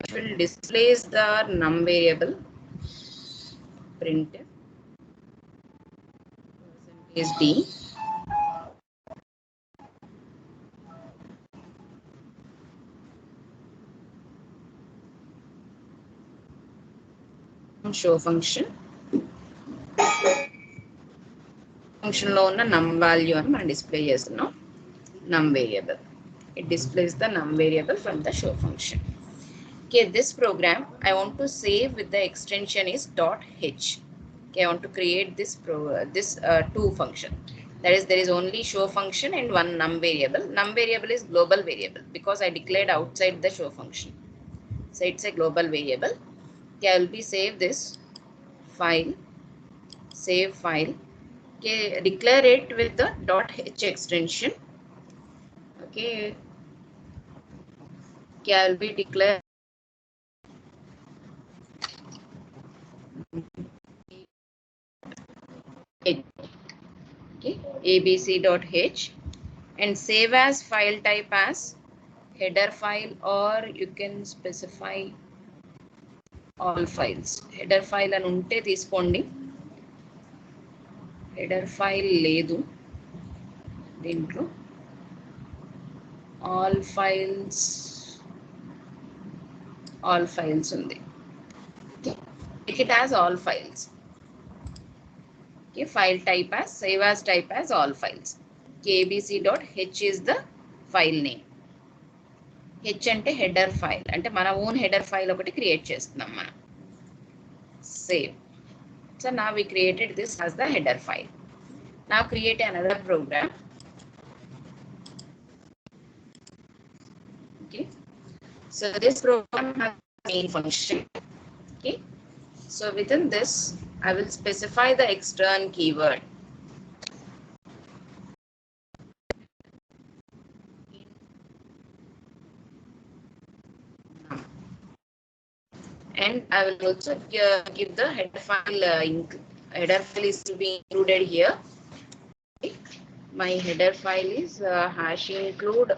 which will displays the num variable printf %d show function లో ఉన్న num value అని మనం display చేస్తున్నాం. num variable, it displays the num variable from the show function. Okay, this program I want to save with the extension is .h. Okay, I want to create this two function. That is, there is only show function and one num variable. Num variable is global variable because I declared outside the show function, so it's a global variable. Okay, I will be save this file, save file. Okay, declare it with the .h extension. Okay, okay, I will be declare okay, abc.h and save as file type as header file, or you can specify all files. Header file అని ఉంటే తీసుకోండి, header file లేదు దీంట్లో. all files ఉంది. Okay, it has all files. Okay, file type as save as type as all files. abc.h is the file name. h అంటే header file, అంటే మన own header file ఒకటి క్రియేట్ చేస్తున్నాం మనం. Save. So now we created this as the header file. Now create another program. Okay, so this program has main function. Okay, so within this I will specify the extern keyword. And I will also give the header file. Header file is to be included here. Okay. My header file is hash include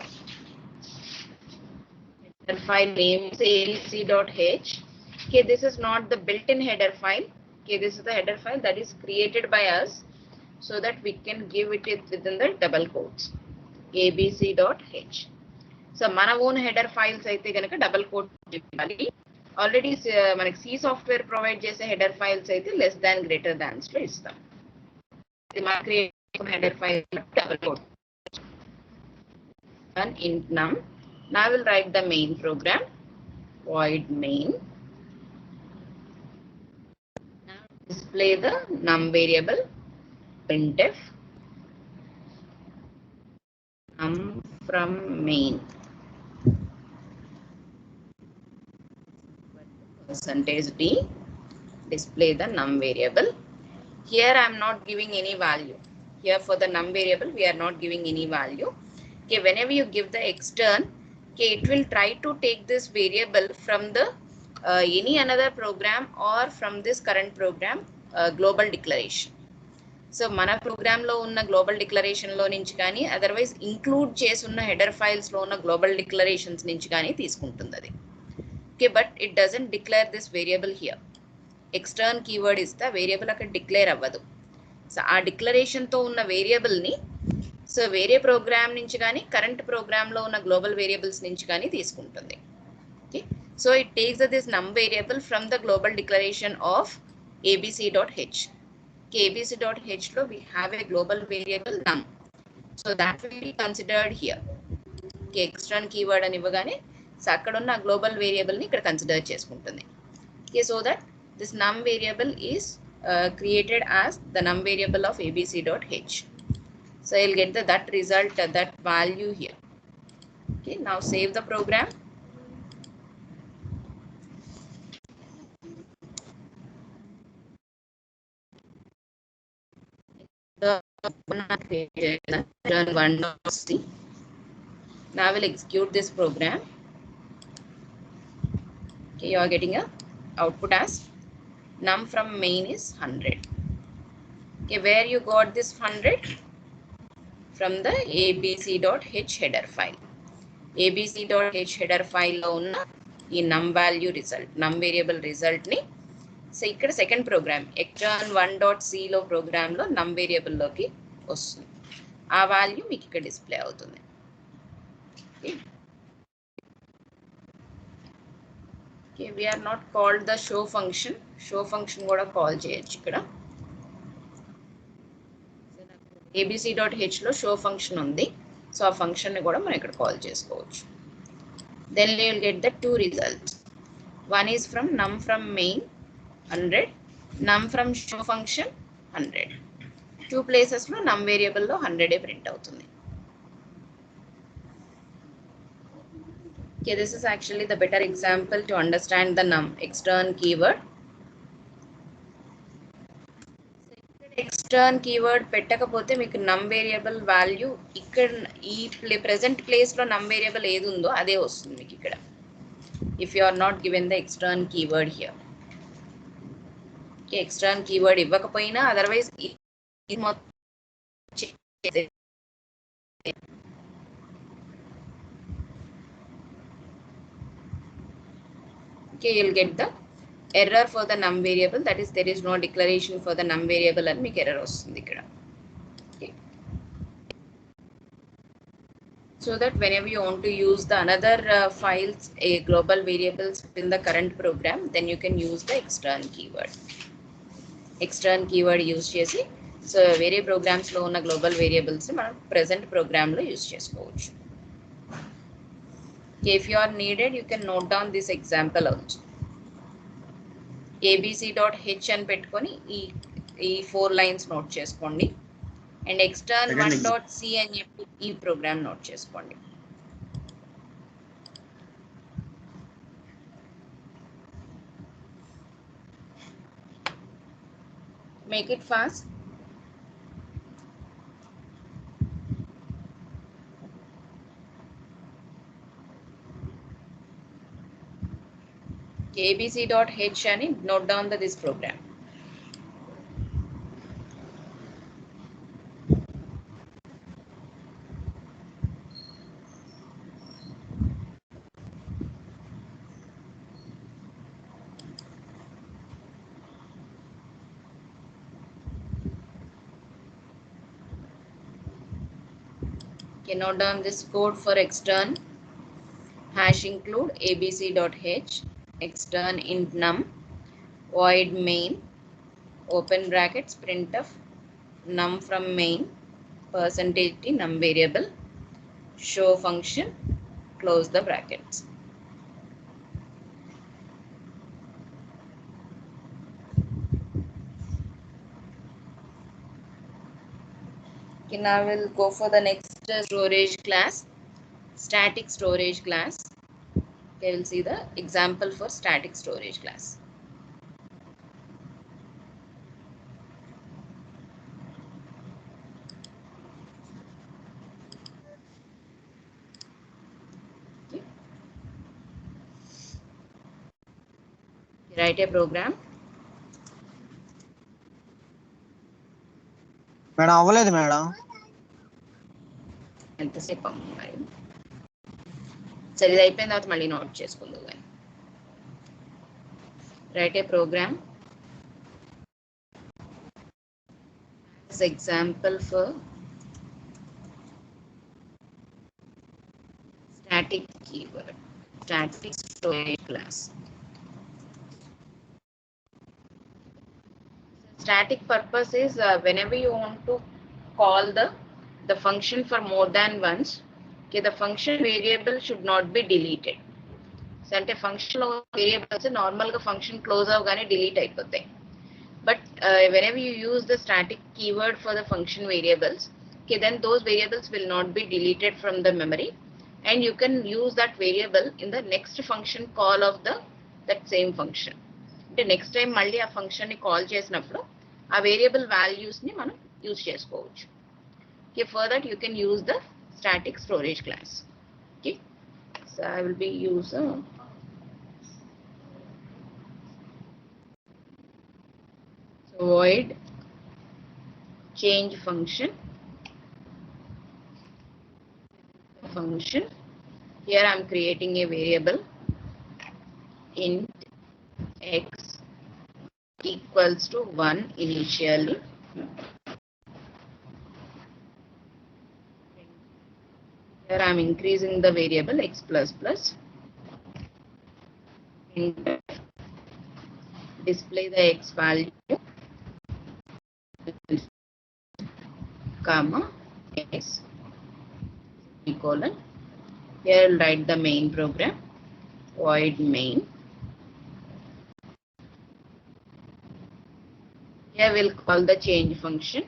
header file name is abc.h. Okay, this is not the built-in header file. Okay, this is the header file that is created by us so that we can give it within the double quotes abc.h. So మన own header files అయితే కనుక double quote ఇవ్వాలి. Already మనకి C software provide చేసే header files అయితే less than greater thans లో ఇస్తాం. ఇది మన create header file double quote and int num. Now I will write the main program, void main. Now display the num variable printf num from main %d, display the num variable. Here I am not giving any value. Here for the num variable we are not giving any value. Okay, whenever you give the extern, okay, it will try to take this variable from the any another program or from this current program global declaration. So మన programme లో ఉన్న global declaration లో నుంచి కానీ otherwise include చేసి ఉన్న header files లో ఉన్న గ్లోబల్ డిక్లరేషన్స్ నుంచి కానీ తీసుకుంటుంది అది. Okay, but it doesn't declare this variable here. Extern keyword ఇస్తే వేరియబుల్ అక్కడ డిక్లేర్ అవ్వదు. సో ఆ డిక్లరేషన్ తో ఉన్న వేరియబుల్ ని సో వేరే ప్రోగ్రామ్ నుంచి కానీ కరెంట్ ప్రోగ్రామ్ లో ఉన్న గ్లోబల్ వేరియబుల్స్ నుంచి కానీ తీసుకుంటుంది. Okay, so it takes this num variable from the global declaration of abc.h. abc.h lo we have a global variable num, so that will be considered here. External keyword అని ఇవ్వగానే so అక్కడ ఉన్న global variable ని ఇక్కడ consider చేసుకుంటుంది. So that this num variable is created as the num variable of abc.h. So I'll get that result, that value here. Okay, now save the program. Run 1.c. Now I will execute this program. Okay, you are getting a output as num from main is 100. Okay, where you got this 100? From the abc.h header file. abc.h header file lo unna ee num value result, num variable result ni so ఇక్కడ second programme extern1.c లో programme లో num variable లోకి వస్తుంది. ఆ value మీకు ఇక్కడ display అవుతుంది. Okay, we are not called the show function. Show function కూడా కాల్ చేయొచ్చు ఇక్కడ. abc.h లో షో ఫంక్షన్ ఉంది, సో ఆ ఫంక్షన్ ని కూడా మనం ఇక్కడ కాల్ చేసుకోవచ్చు. then you will get the two results. One is from num from main 100, num from show function 100. Two places లో num వేరియబుల్ లో 100 ప్రింట్ అవుతుంది. Okay, this is actually the better example to understand the num extern keyword. ఎక్స్టర్న్ keyword పెట్టకపోతే మీకు నమ్ variable value ఇక్కడ ఈ present place లో నమ్ వేరియబుల్ ఏది ఉందో అదే వస్తుంది మీకు ఇక్కడ, if you are not given the extern keyword here. Extern keyword ఇవ్వకపోయినా otherwise you'll get the error for the num variable, that is there is no declaration for the num variable అని మీకు error వస్తుంది ఇక్కడ. So that whenever you want to use the another files, a global variables in the current program, then you can use the extern keyword. Extern keyword use చేసి so వేరే programmes లో ఉన్న global variables మనం present programme లో use చేసుకోవచ్చు. If you are needed, you can note down this example also. abc.h అని పెట్టుకొని ఈ 4 లైన్స్ నోట్ చేసుకోండి, అండ్ extern1.c అని చెప్పి ఈ ప్రోగ్రామ్ నోట్ చేసుకోండి. Make it fast. abc.h అని note down this program. Okay, note down this code for extern. Hash include abc.h, extern int num, void main, open brackets, printf num from main, percentage t num variable, show function, close the brackets. Okay, now we'll go for the next storage class, static storage class. Okay, we'll see the example for static storage class. Okay. Write a program. Madam అవ్వలేదు madam. ఎంతసేపు మరి సరే ఇది అయిపోయిన తర్వాత మళ్ళీ note చేసుకుందాం కానీ. Write a program as example for static keyword, static storage class. Static purpose is whenever you want to call the function for more than once, okay, the function variable should not be deleted. So ante function lo variables normal ga function close avgane delete అయిపోతాయి. But whenever you use the static keyword for the function variables, okay, then those variables will not be deleted from the memory, and you can use that variable in the next function call of that same function. అంటే next time మళ్ళీ ఆ function ని call చేసినప్పుడు ఆ variable values ని మనం use చేసుకోవచ్చు. Okay, for that you can use the static storage class. Okay, so I will be using void change function. Here I am creating a variable int x equals to 1 initially. Here I am increasing the variable x plus plus. Display the x value, comma x colon. Here I'll write the main program, void main. Here we'll call the change function.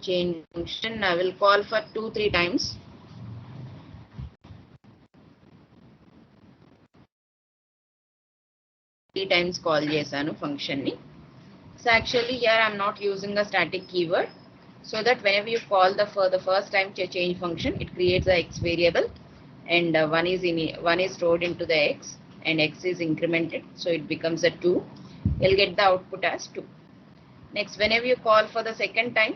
Change function I will call for 2-3 times. Three times call chesanu function ni. So actually here I am not using a static keyword, so that whenever you call for the first time change function, it creates a x variable, and one is stored into the x, and x is incremented, so it becomes a 2. You'll get the output as 2. Next, whenever you call for the second time,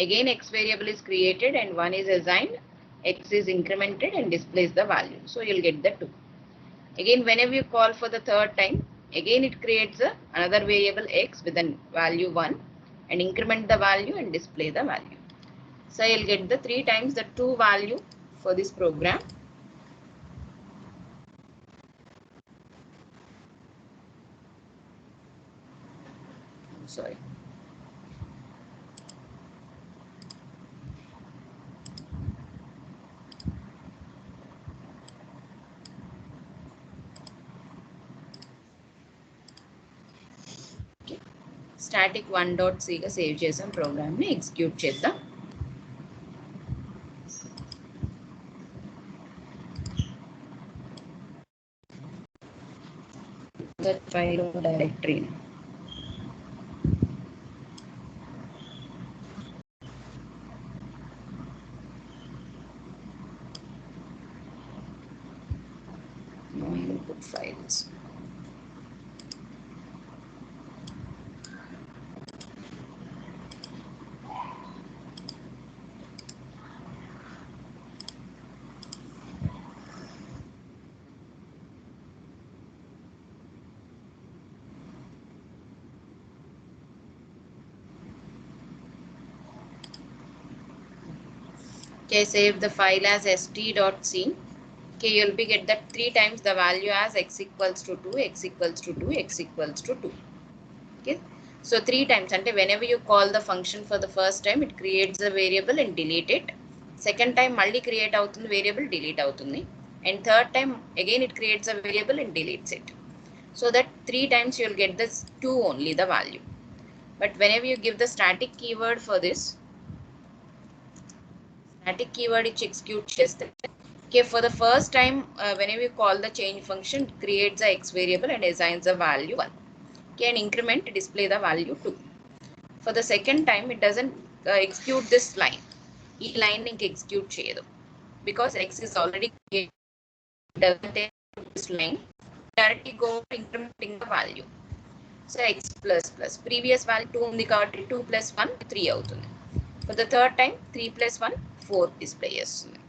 again x variable is created and 1 is assigned, x is incremented and displays the value, so you'll get the 2. Again, whenever you call for the third time, again it creates another variable x with a value 1 and increment the value and display the value. So you'll get the 3 times the 2 value for this program. Sorry. Static 1.c గా save చేసాం programme ని execute చేద్దాం. That file directory. No input files. Okay, save the file as st.c. Okay, you'll be get that 3 times the value as x equals to 2, x equals to 2, x equals to 2. Okay, so 3 times, and whenever you call the function for the first time, it creates a variable and delete it. Second time multi create avutundi variable, delete avutundi, and third time again it creates a variable and deletes it. So that 3 times you'll get this 2 only the value. But whenever you give the static keyword for this, static keyword which execute cheste. Okay, for the first time, whenever you call the change function, it creates a x variable and assigns a value 1. Okay, and increment display the value 2. For the second time, it doesn't execute this line. This line execute cheyadu because x is already created. It doesn't take this line. Directly go incrementing the value. So x plus plus previous value 2 undi kabatti 2 plus 1 3 avutundi. For the third time, 3 plus 1 4 display chestundi.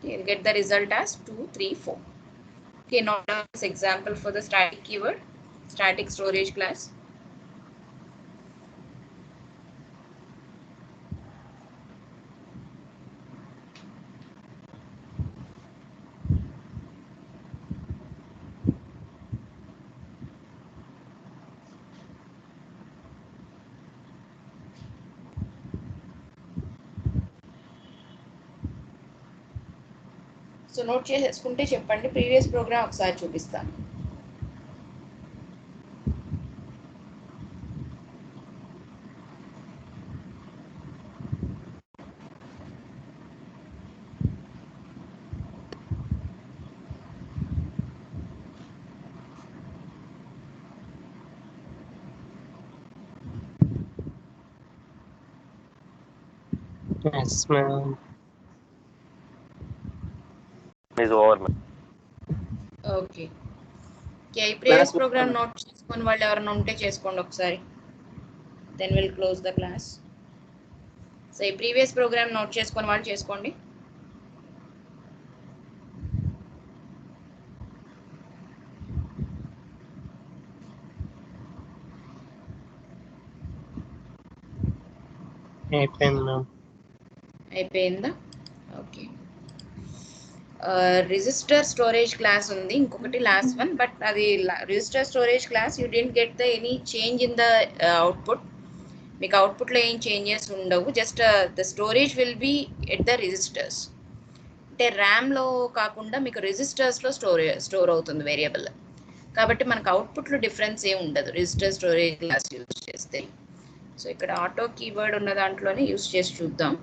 You'll get the result as 2, 3, 4. Okay, now this example for the static keyword, static storage class. So note చేసేసుకుంటే చెప్పండి, previous programme ఒకసారి చూపిస్తాను. Yes, ma'am. is over, ma'am. Okay okay, ఈ previous program note చేసుకొని వాళ్ళు ఎవరైనా ఉంటే చేసుకోండి ఒకసారి, then will close the class. So ఈ ప్రీవియస్ ప్రోగ్రామ్ నోట్ చేసుకొని వాళ్ళు చేసుకోండి. అయిపోయింది మ్యామ్. అయిపోయిందా? ఓకే. రిజిస్టర్ స్టోరేజ్ క్లాస్ ఉంది ఇంకొకటి, లాస్ట్ వన్, బట్ అది register storage class you didn't get the any change in the output. మీకు అవుట్పుట్లో ఏం చేంజెస్ ఉండవు, just the storage will be at the registers. అంటే ర్యామ్లో కాకుండా మీకు రిజిస్టర్స్లో స్టోర్ అవుతుంది వేరియబుల్, కాబట్టి మనకు అవుట్పుట్లో డిఫరెన్స్ ఏమి ఉండదు రిజిస్టర్ స్టోరేజ్ క్లాస్ యూజ్ చేస్తే. సో ఇక్కడ ఆటో కీవర్డ్ ఉన్న దాంట్లోనే యూజ్ చేసి చూద్దాం.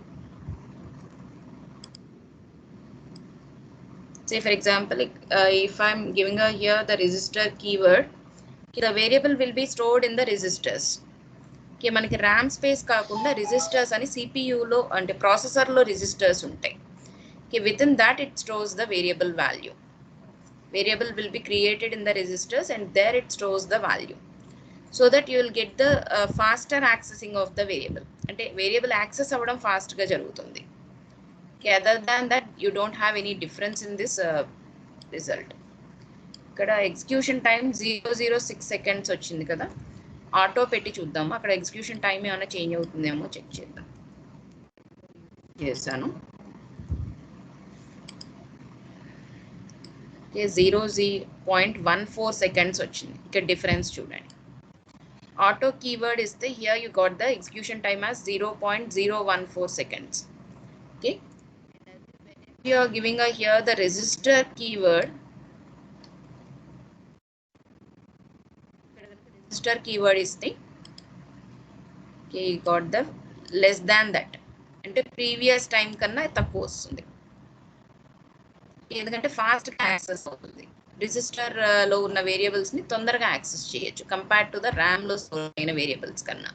Say for example, if I'm giving here the register keyword, the variable will be stored in the registers. Okay, మనకి RAM space కాకుండా registers అని CPU లో అంటే processor లో registers ఉంటాయి. Okay, within that it stores the variable value. Variable will be created in the registers and there it stores the value, so that you will get the faster accessing of the variable. అంటే variable access అవ్వడం fast గా జరుగుతుంది. Okay, other than that you don't have any difference in this result. ఇక్కడ execution time 006 seconds వచ్చింది కదా, auto పెట్టి చూద్దాము అక్కడ ఎగ్జిక్యూషన్ టైం ఏమైనా చేంజ్ అవుతుందేమో చెక్ చేద్దాం. చేశాను. 0.14 సెకండ్స్ వచ్చింది. ఇక్కడ డిఫరెన్స్ చూడండి. ఆటో కీవర్డ్ ఇస్తే here you got the execution time as 0.014 seconds. Okay, you are giving here the register keyword. Register keyword is the okay, you got the less than that అంటే previous time కన్నా తక్కువ వస్తుంది, ఎందుకంటే fast గా access అవుతుంది. Register లో ఉన్న variables ని తొందరగా యాక్సెస్ చేయొచ్చు కంపేర్ టు ద ర్యామ్ లో స్టోర్ అయిన వేరియబుల్స్ కన్నా.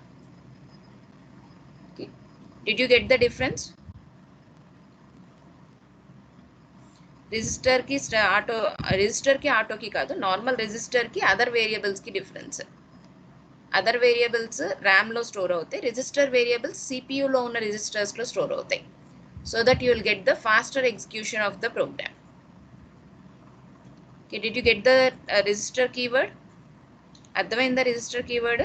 Did you get the difference? Register కి ఆటోకి కాదు, నార్మల్ రిజిస్టర్ కి అదర్ వేరియబుల్స్ కి డిఫరెన్స్. అదర్ వేరియబుల్స్ ర్యామ్ లో స్టోర్ అవుతాయి, రిజిస్టర్ వేరియబుల్స్ CPU లో ఉన్న రిజిస్టర్స్ లో స్టోర్ అవుతాయి, so that you will get the faster execution of the program. Okay, did you get the register keyword? అర్థమైందా register keyword?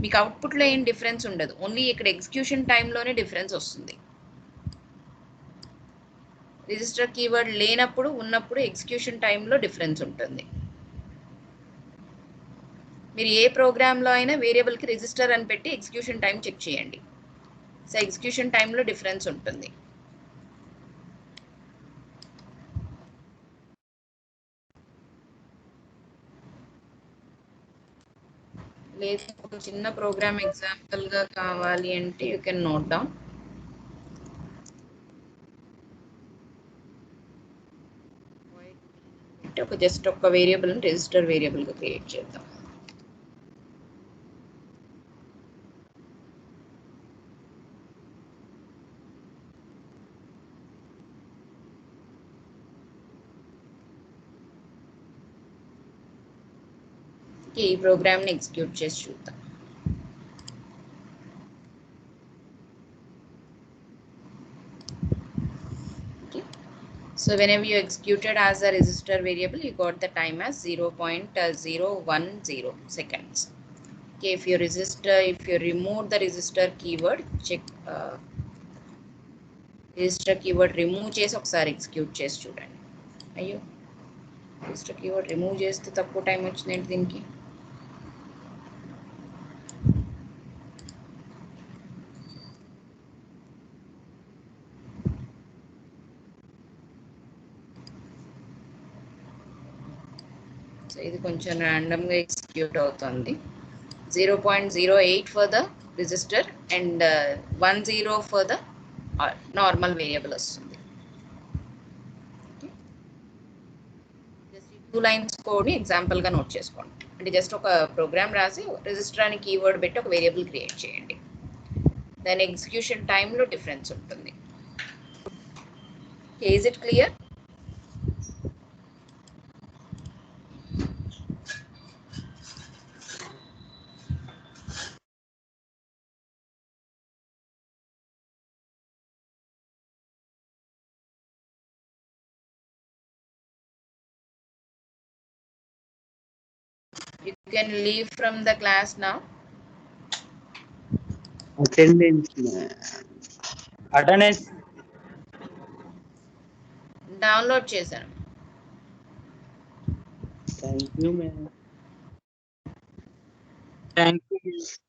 మీకు అవుట్పుట్లో ఏం డిఫరెన్స్ ఉండదు, ఓన్లీ ఇక్కడ ఎగ్జిక్యూషన్ టైంలోనే డిఫరెన్స్ వస్తుంది. రిజిస్టర్ కీవర్డ్ లేనప్పుడు ఉన్నప్పుడు ఎగ్జిక్యూషన్ టైంలో డిఫరెన్స్ ఉంటుంది. మీరు ఏ ప్రోగ్రాంలో అయినా వేరియబుల్కి రిజిస్టర్ అని పెట్టి ఎగ్జిక్యూషన్ టైం చెక్ చేయండి. సో ఎగ్జిక్యూషన్ టైంలో డిఫరెన్స్ ఉంటుంది. లేదు ఒక చిన్న ప్రోగ్రామ్ ఎగ్జాంపుల్గా కావాలి అంటే యూ కెన్ నోట్ డౌన్. ఒక జస్ట్ ఒక వేరియబుల్ రిజిస్టర్ వేరియబుల్ గా క్రియేట్ చేద్దాం. ఈ ప్రోగ్రామ్ ని ఎగ్జిక్యూట్ చేసి చూద్దాం. So whenever you executed as a register variable, you got the time as 0.010 seconds. Okay, if you remove the register keyword, check register keyword remove చేసి ఒకసారి execute చేసి చూడండి. అయ్యో, register keyword remove చేస్తే తక్కువ టైం వచ్చింది ఏంటి దీనికి? కొంచెం ర్యాండమ్గా ఎగ్జిక్యూట్ అవుతుంది. 0.08 for the register and 10 for the normal variable వస్తుంది. జస్ట్ 2 lines కోడ్ని ఎగ్జాంపుల్గా నోట్ చేసుకోండి. అంటే జస్ట్ ఒక ప్రోగ్రామ్ రాసి రిజిస్టర్ అని కీవర్డ్ పెట్టి ఒక వేరియబుల్ క్రియేట్ చేయండి. దాని ఎగ్జిక్యూషన్ టైంలో డిఫరెన్స్ ఉంటుంది. Is it clear? You can leave from the class now. Attendance. Attendance. Download చేశాను. Thank you, ma'am. Thank you.